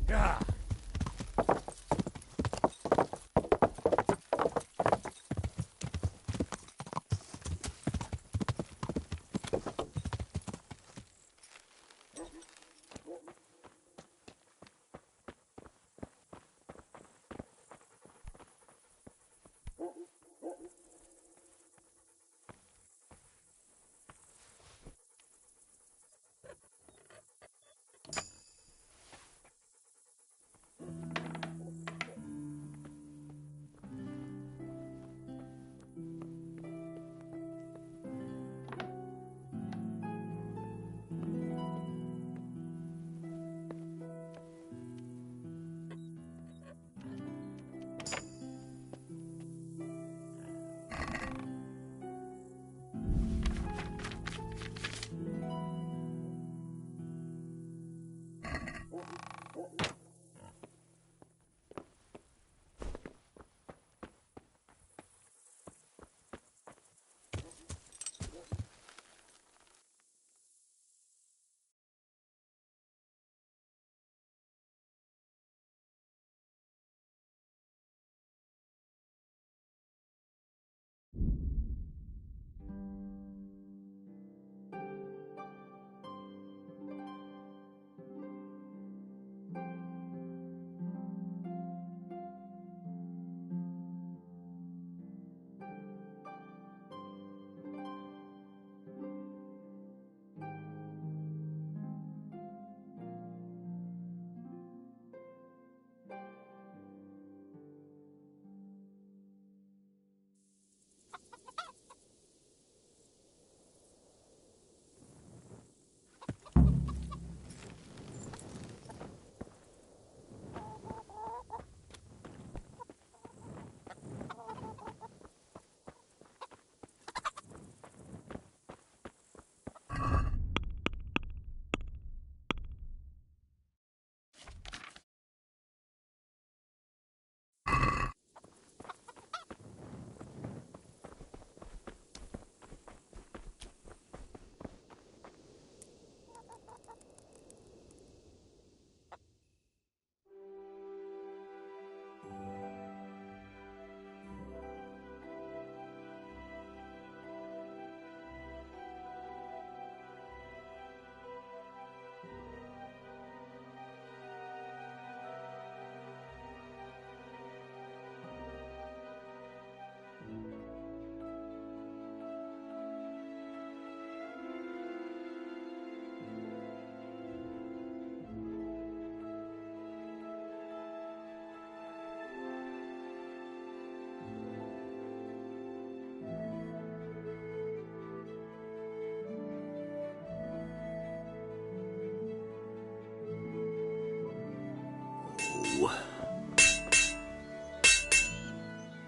Yeah.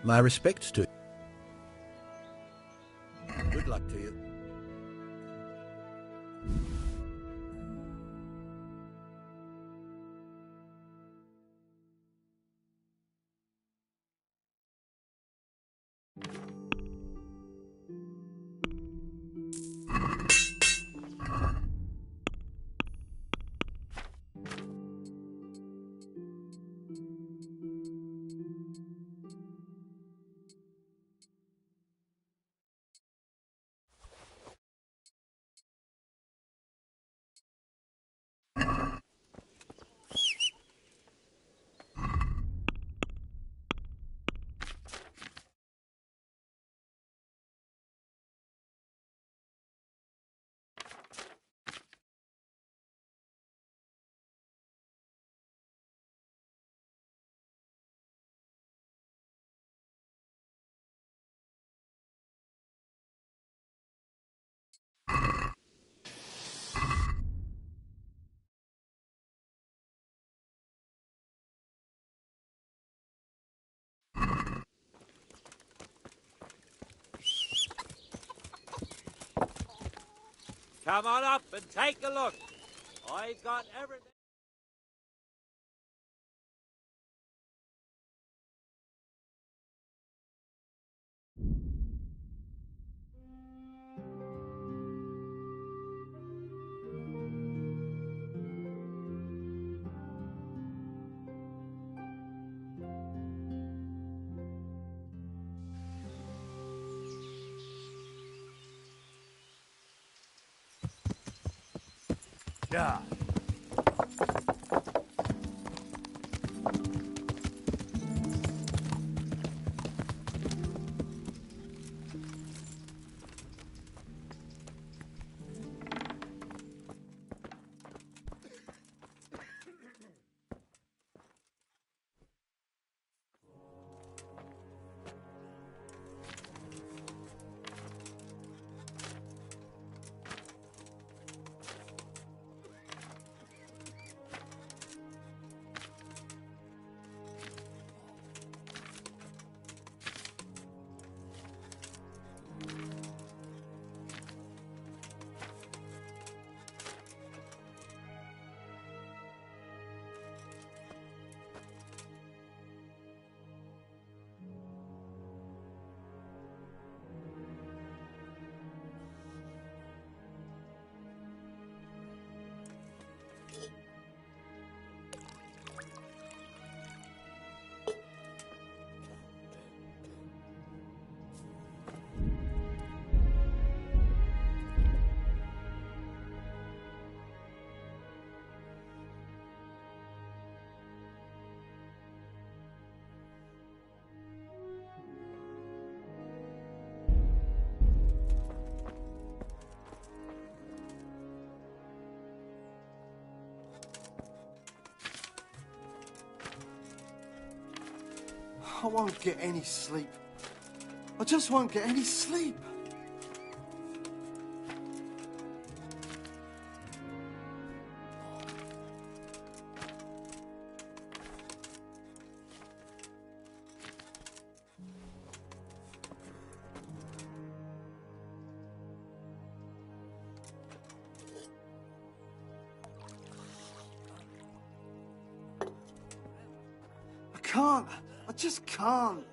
My respects to you. Good luck to you. Come on up and take a look. I've got everything. Yeah. I won't get any sleep. I just won't get any sleep. I can't. I just can't.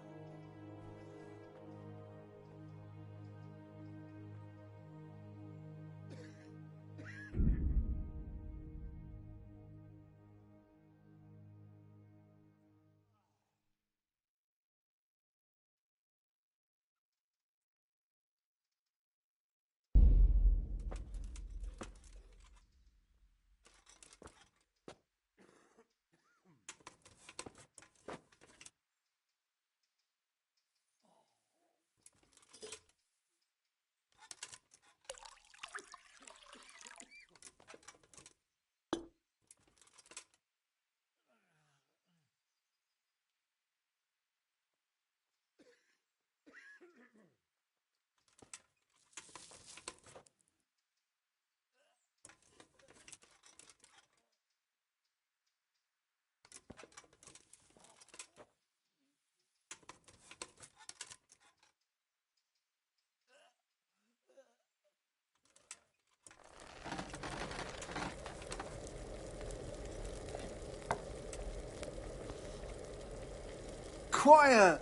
Quiet!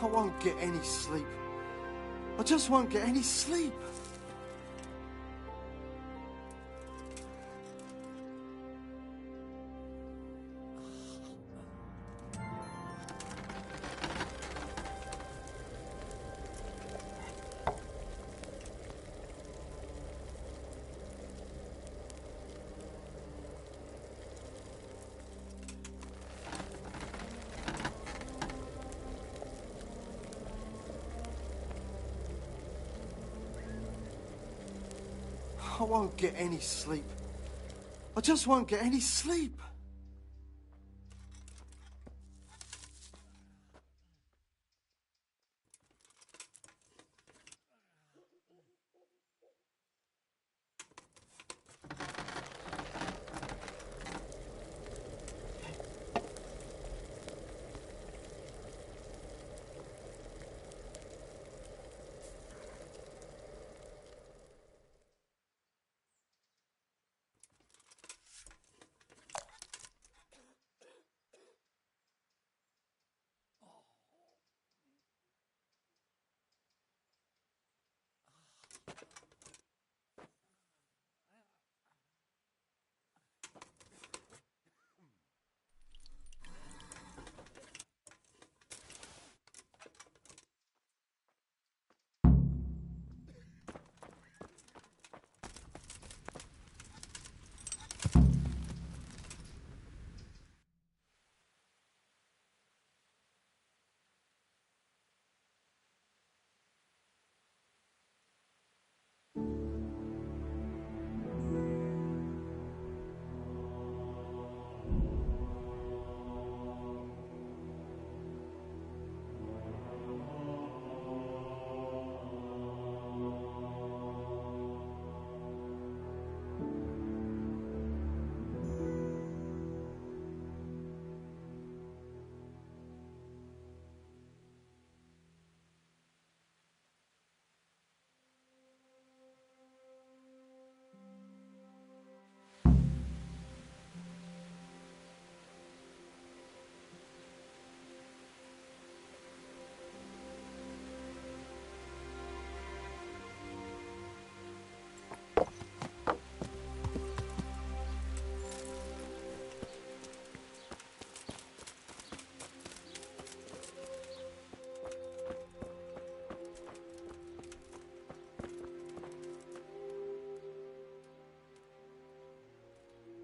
I won't get any sleep. I just won't get any sleep. I won't get any sleep. I just won't get any sleep.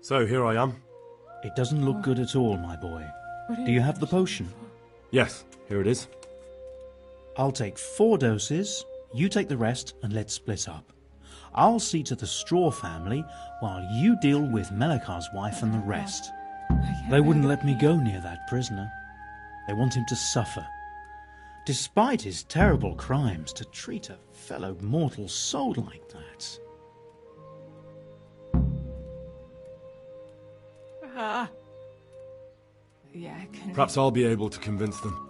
So, here I am. It doesn't look good at all, my boy. Do you have the potion? Yes, here it is. I'll take 4 doses, you take the rest, and let's split up. I'll see to the Straw family, while you deal with Melikar's wife and the rest. They wouldn't let me go near that prisoner. They want him to suffer. Despite his terrible crimes, to treat a fellow mortal soul like that. Yeah, I can... Perhaps I'll be able to convince them.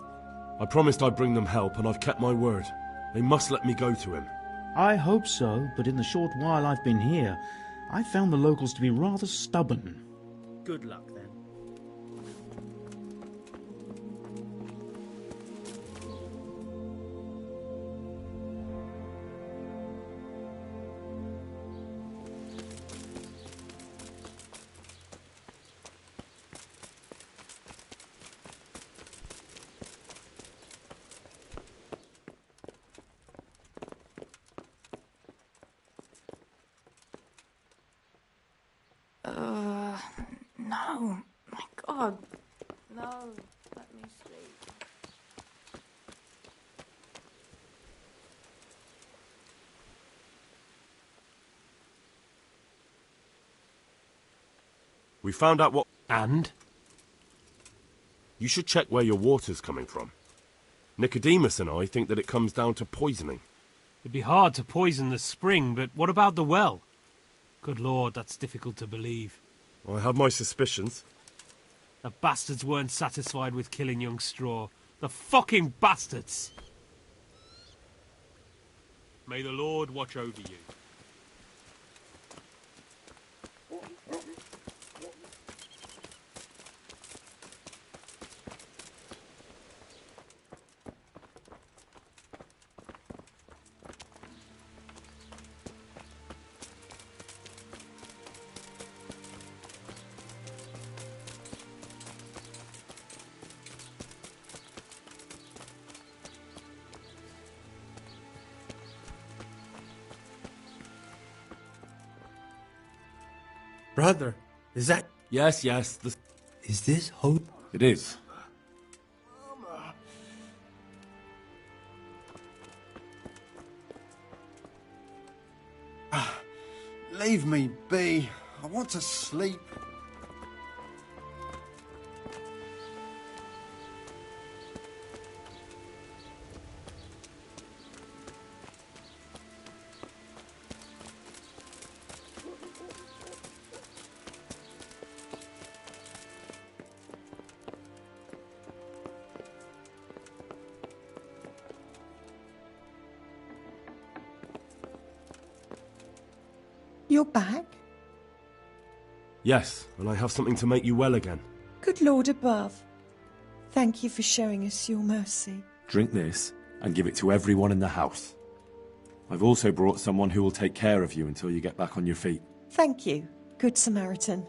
I promised I'd bring them help, and I've kept my word. They must let me go to him. I hope so, but in the short while I've been here, I've found the locals to be rather stubborn. Good luck, then. No. My God. No. Let me sleep. We found out what... And? You should check where your water's coming from. Nicodemus and I think that it comes down to poisoning. It'd be hard to poison the spring, but what about the well? Good Lord, that's difficult to believe. I have my suspicions. The bastards weren't satisfied with killing young Straw. The fucking bastards! May the Lord watch over you. Brother, is that... Yes, Is this Hope? It is. Leave me be. I want to sleep. You're back? Yes, and I have something to make you well again. Good Lord above. Thank you for showing us your mercy. Drink this and give it to everyone in the house. I've also brought someone who will take care of you until you get back on your feet. Thank you, Good Samaritan.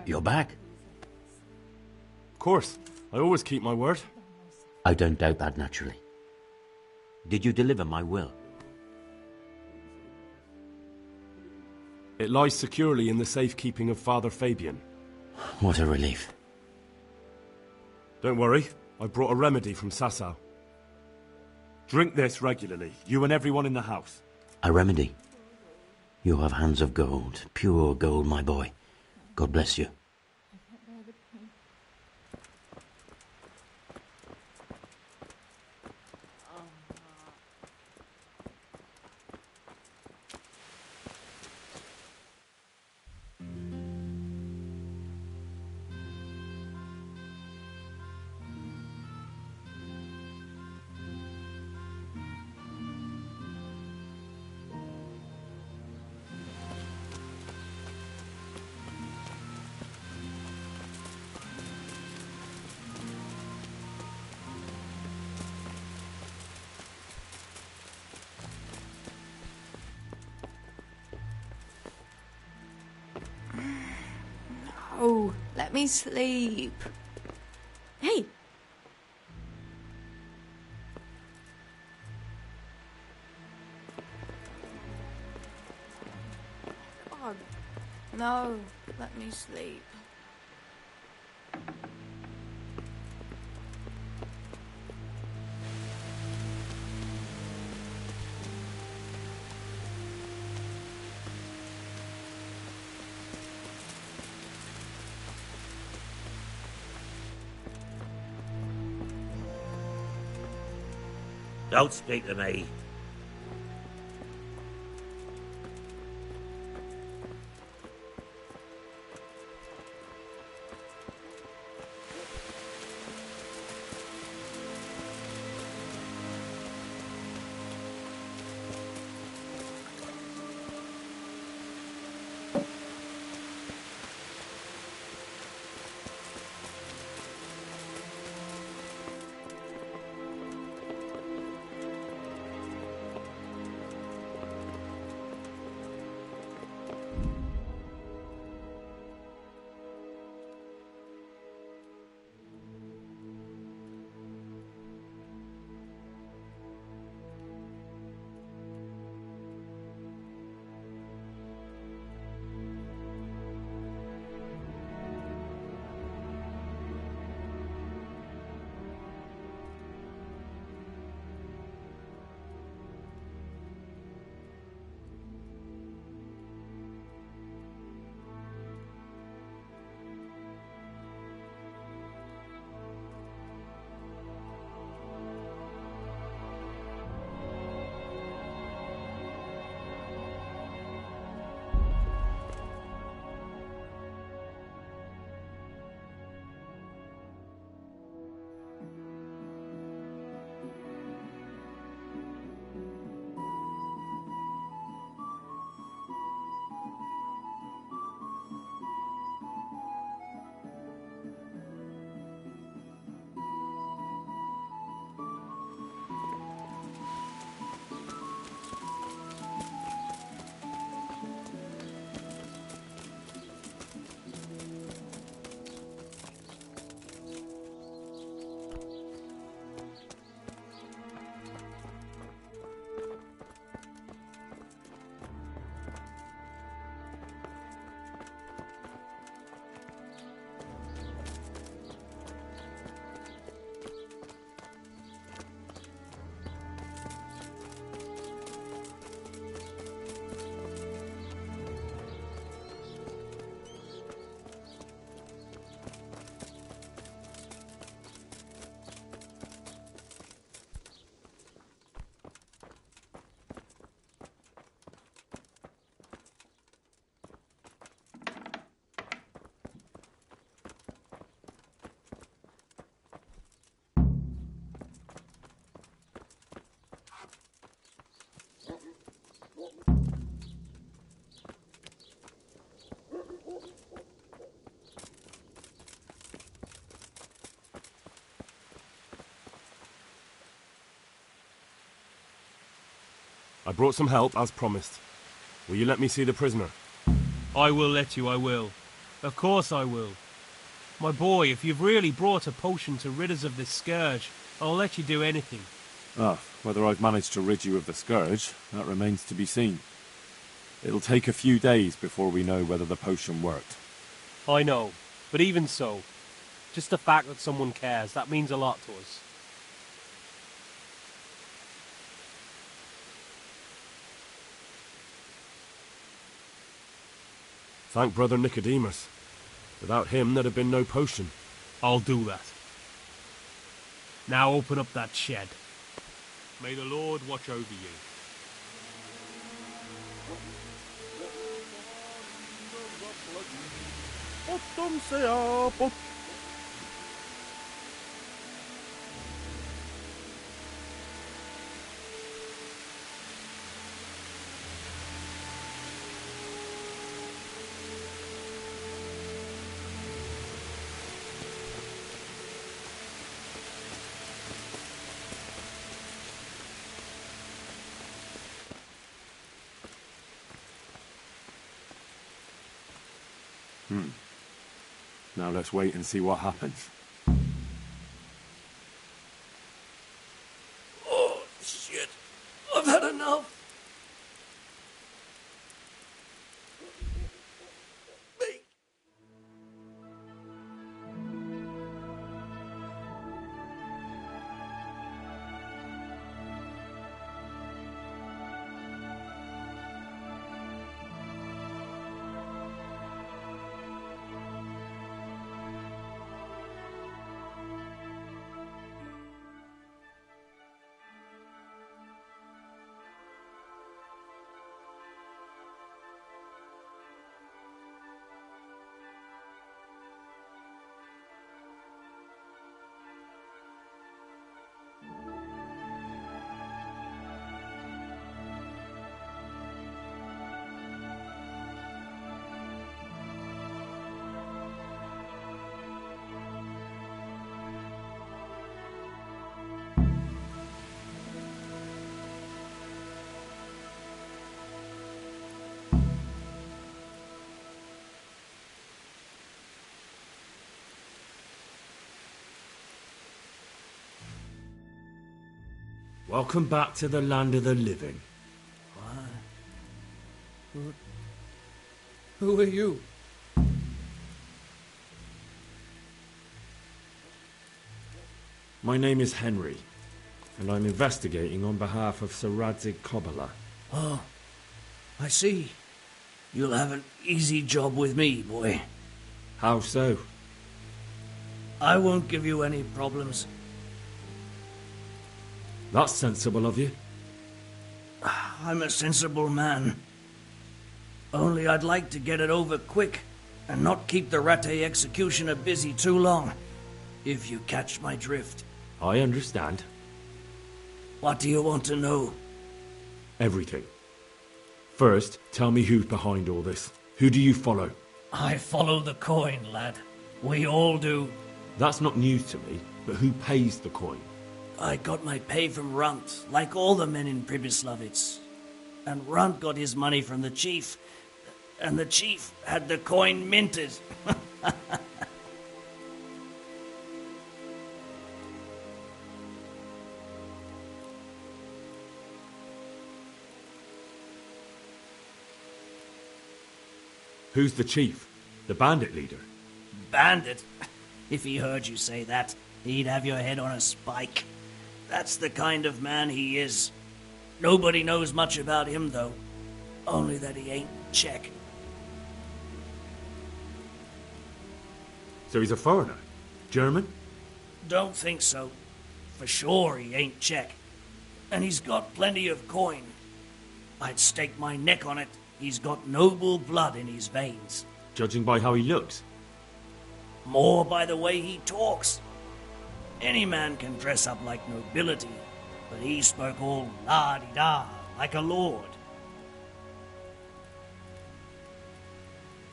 You're back? Of course. I always keep my word. I don't doubt that, naturally. Did you deliver my will? It lies securely in the safekeeping of Father Fabian. What a relief. Don't worry. I brought a remedy from Sasau. Drink this regularly, you and everyone in the house. A remedy? You have hands of gold, pure gold, my boy. God bless you. Oh, let me sleep. Hey! God, no, let me sleep. Don't speak to me. I brought some help, as promised. Will you let me see the prisoner? I will let you, I will. Of course I will. My boy, if you've really brought a potion to rid us of this scourge, I'll let you do anything. Ah, whether I've managed to rid you of the scourge, that remains to be seen. It'll take a few days before we know whether the potion worked. I know, but even so, just the fact that someone cares, that means a lot to us. Thank Brother Nicodemus. Without him, there'd have been no potion. I'll do that. Now open up that shed. May the Lord watch over you. Now let's wait and see what happens. Oh, shit. I've had enough. Welcome back to the land of the living. Who are you? My name is Henry, and I'm investigating on behalf of Sir Radzig Kobyla. Oh, I see. You'll have an easy job with me, boy. How so? I won't give you any problems. That's sensible of you. I'm a sensible man. Only I'd like to get it over quick and not keep the Rattay executioner busy too long, if you catch my drift. I understand. What do you want to know? Everything. First, tell me who's behind all this. Who do you follow? I follow the coin, lad. We all do. That's not news to me, but who pays the coin? I got my pay from Runt, like all the men in Pribyslavitz. And Runt got his money from the chief. And the chief had the coin minted. Who's the chief? The bandit leader? Bandit? If he heard you say that, he'd have your head on a spike. That's the kind of man he is. Nobody knows much about him, though. Only that he ain't Czech. So he's a foreigner? German? Don't think so. For sure he ain't Czech. And he's got plenty of coin. I'd stake my neck on it. He's got noble blood in his veins. Judging by how he looks? More by the way he talks. Any man can dress up like nobility, but he spoke all la-di-da, like a lord.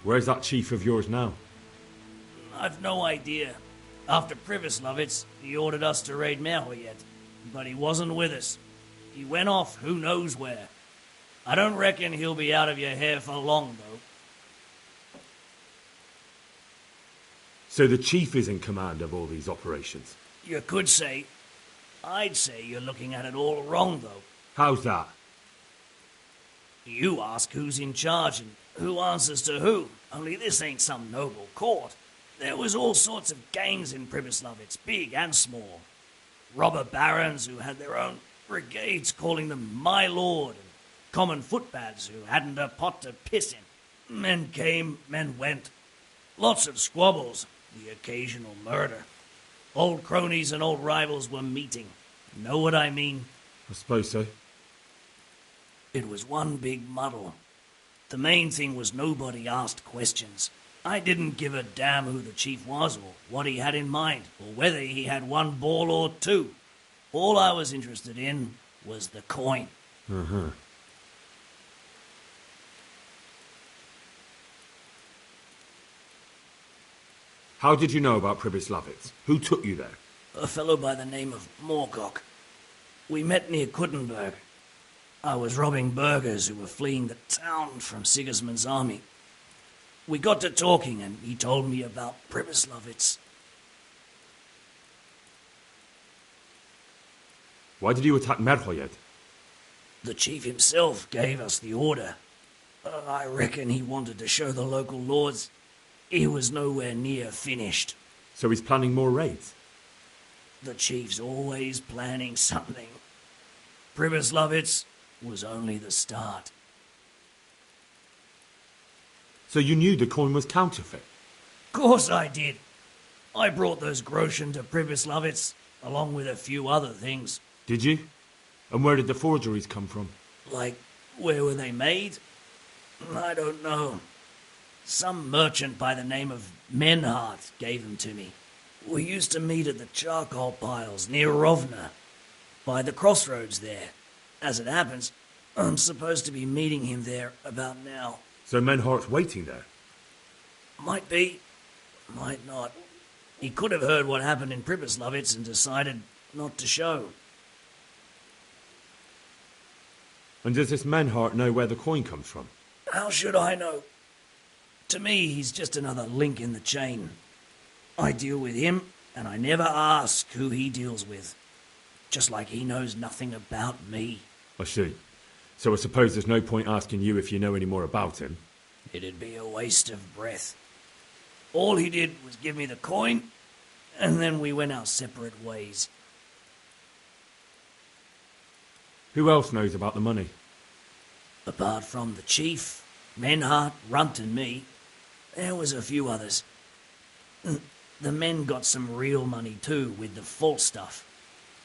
Where's that chief of yours now? I've no idea. After Pribyslavitz, he ordered us to raid Merhoyet, but he wasn't with us. He went off who knows where. I don't reckon he'll be out of your hair for long, though. So the chief is in command of all these operations? You could say. I'd say you're looking at it all wrong, though. How's that? You ask who's in charge and who answers to who. Only this ain't some noble court. There was all sorts of gangs in Pribyslavitz, big and small. Robber barons who had their own brigades calling them my lord, and common footpads who hadn't a pot to piss in. Men came, men went. Lots of squabbles, the occasional murder. Old cronies and old rivals were meeting. Know what I mean? I suppose so. It was one big muddle. The main thing was nobody asked questions. I didn't give a damn who the chief was or what he had in mind, or whether he had one ball or two. All I was interested in was the coin. Uh-huh. How did you know about Pribyslavitz? Who took you there? A fellow by the name of Morgok. We met near Kuttenberg. I was robbing burghers who were fleeing the town from Sigismund's army. We got to talking and he told me about Pribyslavitz. Why did you attack Merhoyed? The chief himself gave us the order. I reckon he wanted to show the local lords he was nowhere near finished. So he's planning more raids? The chief's always planning something. Pribyslavitz was only the start. So you knew the coin was counterfeit? Course I did. I brought those groschen to Pribyslavitz, along with a few other things. Did you? And where did the forgeries come from? Like, where were they made? I don't know. Some merchant by the name of Menhart gave them to me. We used to meet at the charcoal piles near Rovna, by the crossroads there. As it happens, I'm supposed to be meeting him there about now. So Menhart's waiting there? Might be, might not. He could have heard what happened in Pribyslavitz and decided not to show. And does this Menhart know where the coin comes from? How should I know? To me, he's just another link in the chain. I deal with him, and I never ask who he deals with. Just like he knows nothing about me. I see. So I suppose there's no point asking you if you know any more about him. It'd be a waste of breath. All he did was give me the coin, and then we went our separate ways. Who else knows about the money? Apart from the chief, Menhart, Runt and me, there was a few others. The men got some real money too with the false stuff.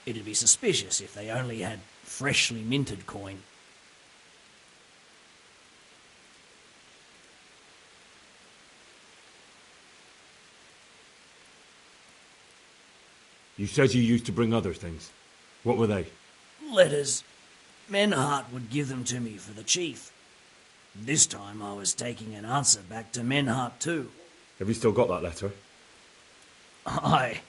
It'd be suspicious if they only had freshly minted coin. You said you used to bring other things. What were they? Letters. Menhart would give them to me for the chief. This time I was taking an answer back to Menhart too. Have you still got that letter? Aye.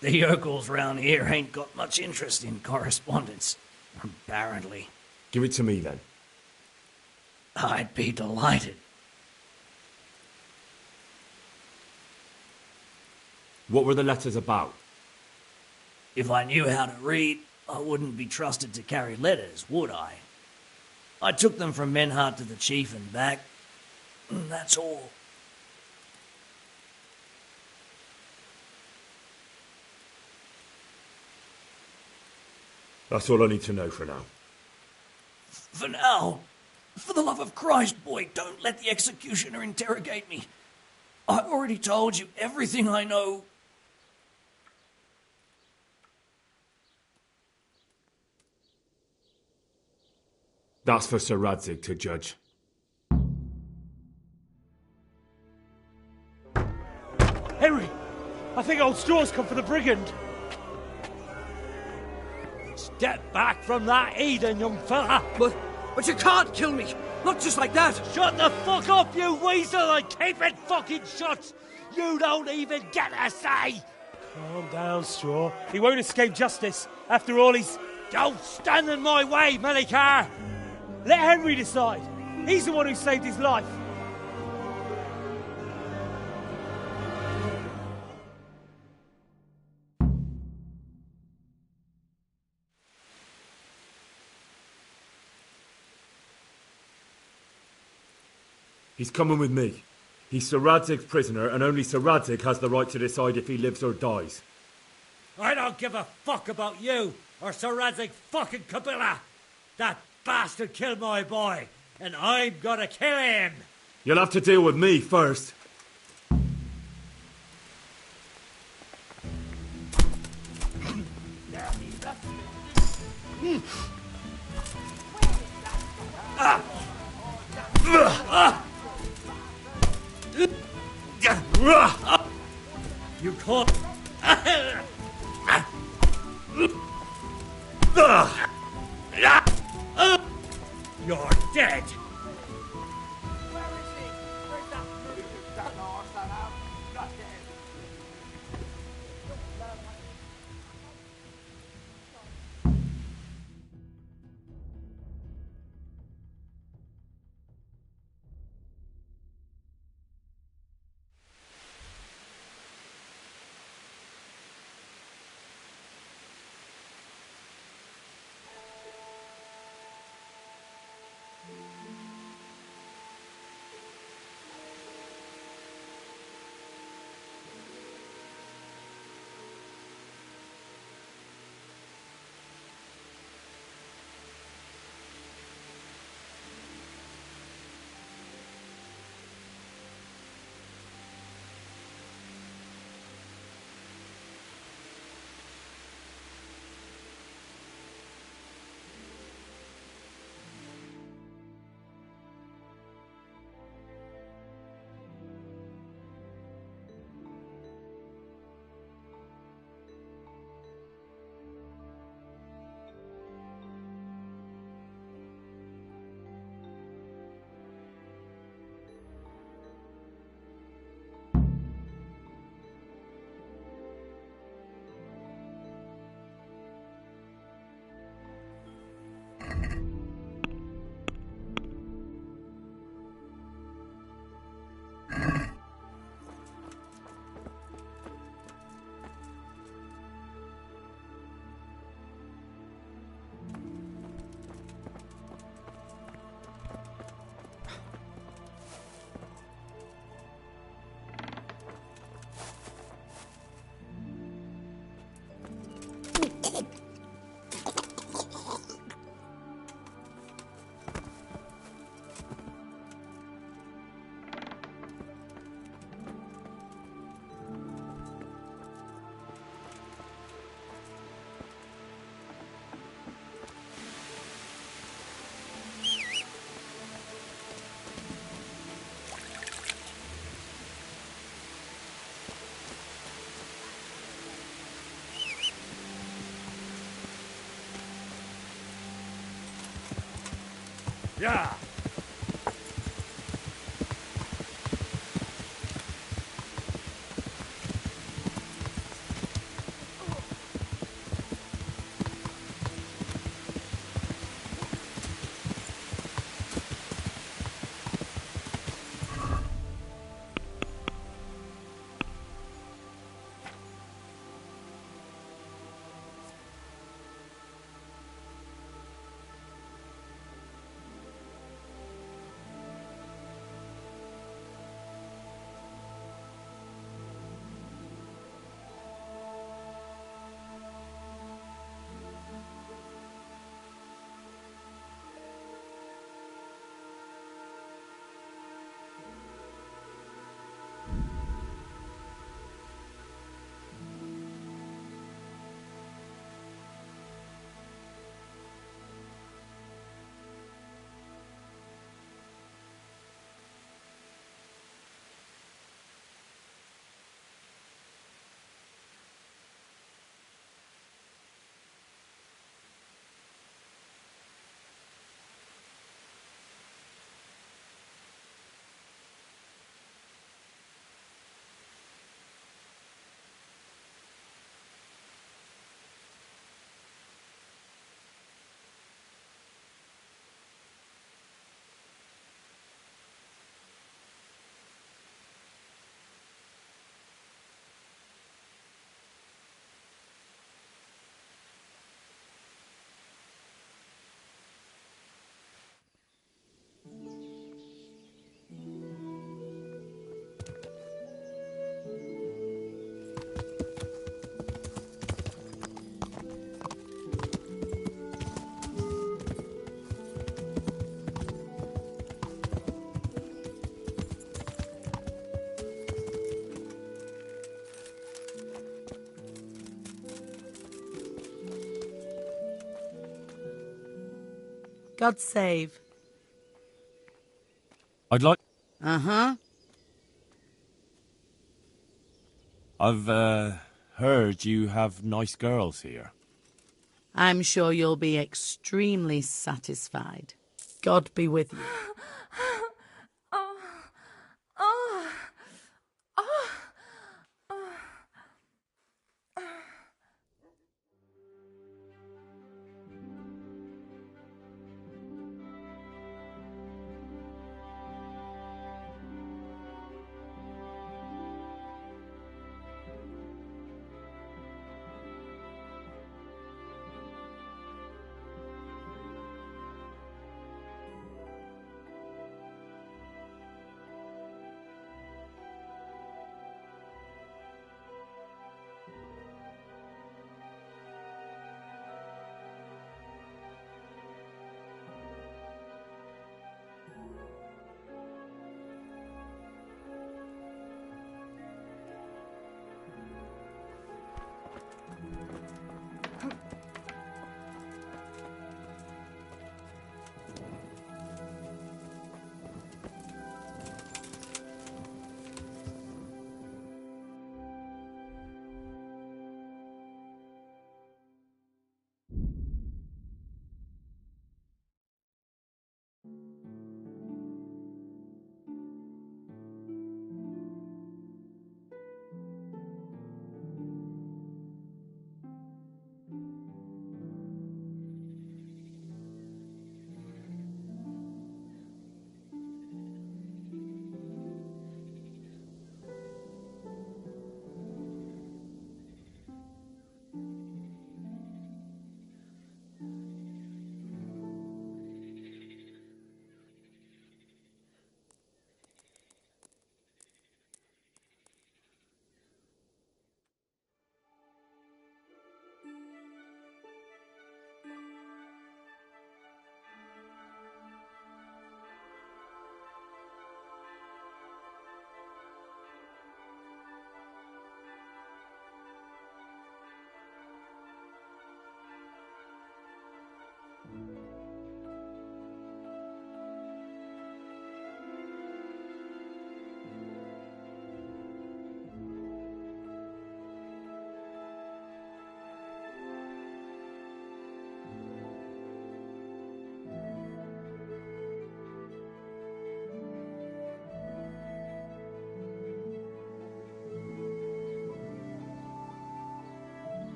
The yokels round here ain't got much interest in correspondence, apparently. Give it to me then. I'd be delighted. What were the letters about? If I knew how to read, I wouldn't be trusted to carry letters, would I? I took them from Menhart to the chief and back. That's all. That's all I need to know for now. For now, for the love of Christ, boy, don't let the executioner interrogate me. I've already told you everything I know. That's for Sir Radzig to judge. Henry! I think old Straw's come for the brigand. Step back from that Eden, young fella! But you can't kill me! Not just like that! Shut the fuck up, you weasel, and keep it fucking shut! You don't even get a say! Calm down, Straw. He won't escape justice. After all, he's... Don't stand in my way, Melikar! Let Henry decide. He's the one who saved his life. He's coming with me. He's Sir Radzig's prisoner, and only Sir Radzig has the right to decide if he lives or dies. I don't give a fuck about you or Sir Radzig fucking Kabila. That bastard killed my boy, and I'm gonna kill him. You'll have to deal with me first. You can't. You're dead. Yeah. God save. I'd like... Uh-huh. I've, heard you have nice girls here. I'm sure you'll be extremely satisfied. God be with you. Oh, oh, oh, oh.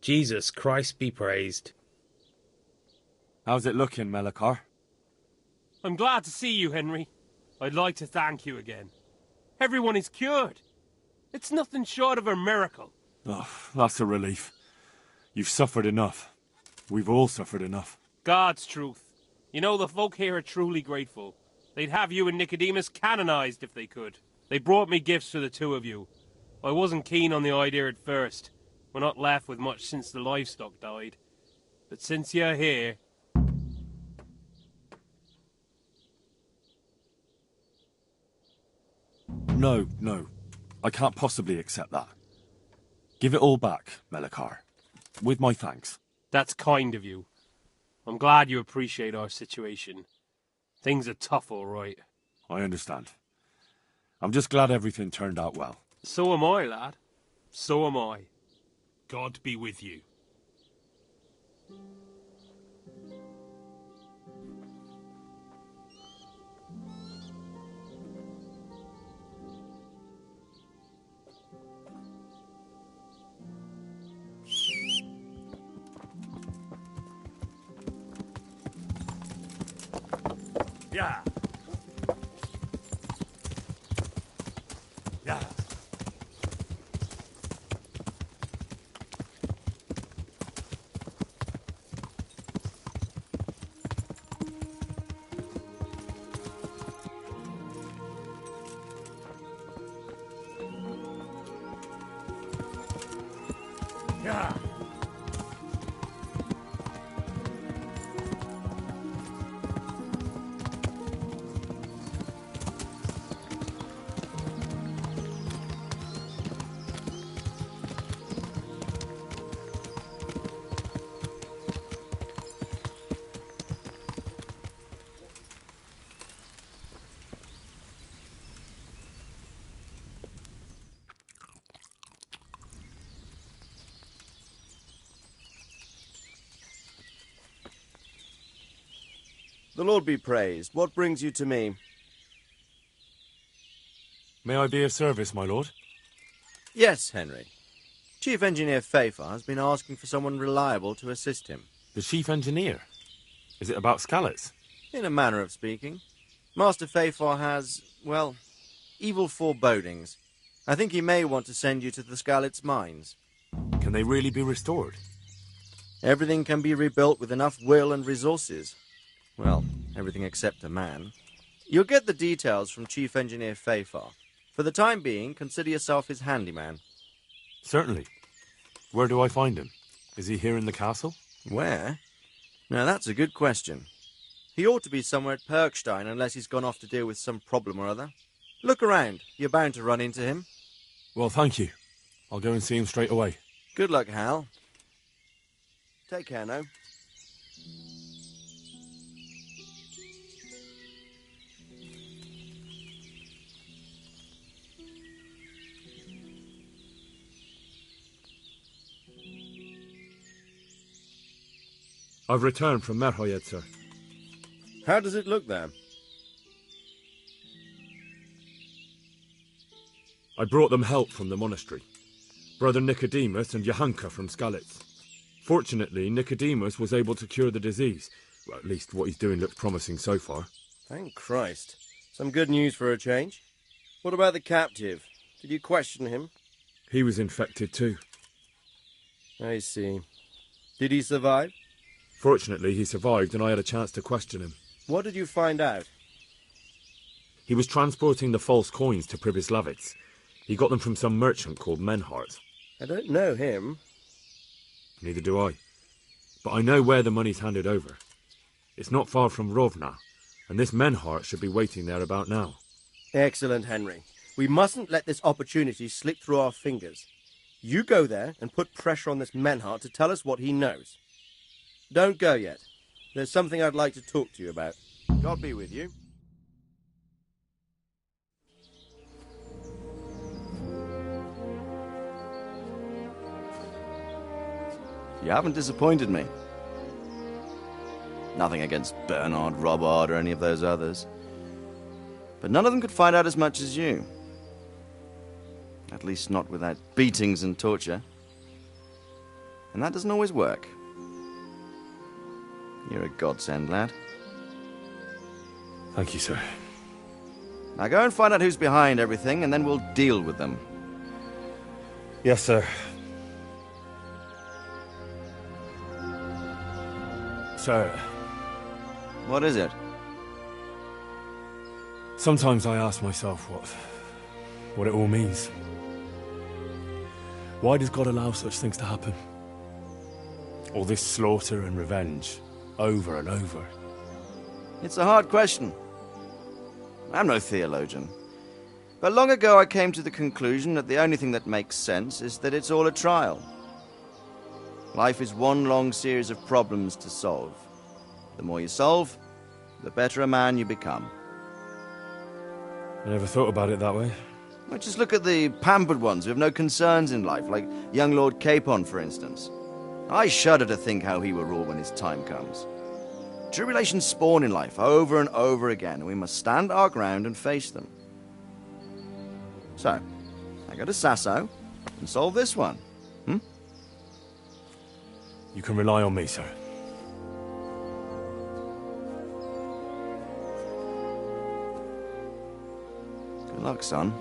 Jesus Christ be praised. How's it looking, Melikar? I'm glad to see you, Henry. I'd like to thank you again. Everyone is cured. It's nothing short of a miracle. Oh, that's a relief. You've suffered enough. We've all suffered enough. God's truth. You know, the folk here are truly grateful. They'd have you and Nicodemus canonized if they could. They brought me gifts for the two of you. I wasn't keen on the idea at first. We're not left with much since the livestock died. But since you're here... No, no. I can't possibly accept that. Give it all back, Melikar. With my thanks. That's kind of you. I'm glad you appreciate our situation. Things are tough, all right. I understand. I'm just glad everything turned out well. So am I, lad. So am I. God be with you. Yeah. Yeah. Yeah. The Lord be praised. What brings you to me? May I be of service, my lord? Yes, Henry. Chief Engineer Fafar has been asking for someone reliable to assist him. The Chief Engineer? Is it about Skalitz? In a manner of speaking. Master Fafar has, well, evil forebodings. I think he may want to send you to the Skalitz mines. Can they really be restored? Everything can be rebuilt with enough will and resources. Well, everything except a man. You'll get the details from Chief Engineer Fafar. For the time being, consider yourself his handyman. Certainly. Where do I find him? Is he here in the castle? Where? Now that's a good question. He ought to be somewhere at Perkstein unless he's gone off to deal with some problem or other. Look around. You're bound to run into him. Well, thank you. I'll go and see him straight away. Good luck, Hal. Take care now. I've returned from Merhoyed, sir. How does it look there? I brought them help from the monastery. Brother Nicodemus and Johanka from Skalitz. Fortunately, Nicodemus was able to cure the disease. Well, at least what he's doing looks promising so far. Thank Christ. Some good news for a change. What about the captive? Did you question him? He was infected too. I see. Did he survive? Fortunately, he survived and I had a chance to question him. What did you find out? He was transporting the false coins to Pribyslavitz. He got them from some merchant called Menhart. I don't know him. Neither do I. But I know where the money's handed over. It's not far from Rovna, and this Menhart should be waiting there about now. Excellent, Henry. We mustn't let this opportunity slip through our fingers. You go there and put pressure on this Menhart to tell us what he knows. Don't go yet. There's something I'd like to talk to you about. God be with you. You haven't disappointed me. Nothing against Bernard, Robert, or any of those others. But none of them could find out as much as you. At least not without beatings and torture. And that doesn't always work. You're a godsend, lad. Thank you, sir. Now go and find out who's behind everything, and then we'll deal with them. Yes, sir. Sir. What is it? Sometimes I ask myself what it all means. Why does God allow such things to happen? All this slaughter and revenge, over and over. It's a hard question. I'm no theologian. But long ago I came to the conclusion that the only thing that makes sense is that it's all a trial. Life is one long series of problems to solve. The more you solve, the better a man you become. I never thought about it that way. Well, just look at the pampered ones who have no concerns in life, like young Lord Capon, for instance. I shudder to think how he will rule when his time comes. Tribulations spawn in life over and over again, and we must stand our ground and face them. So, I go to Sasso and solve this one. You can rely on me, sir. Good luck, son.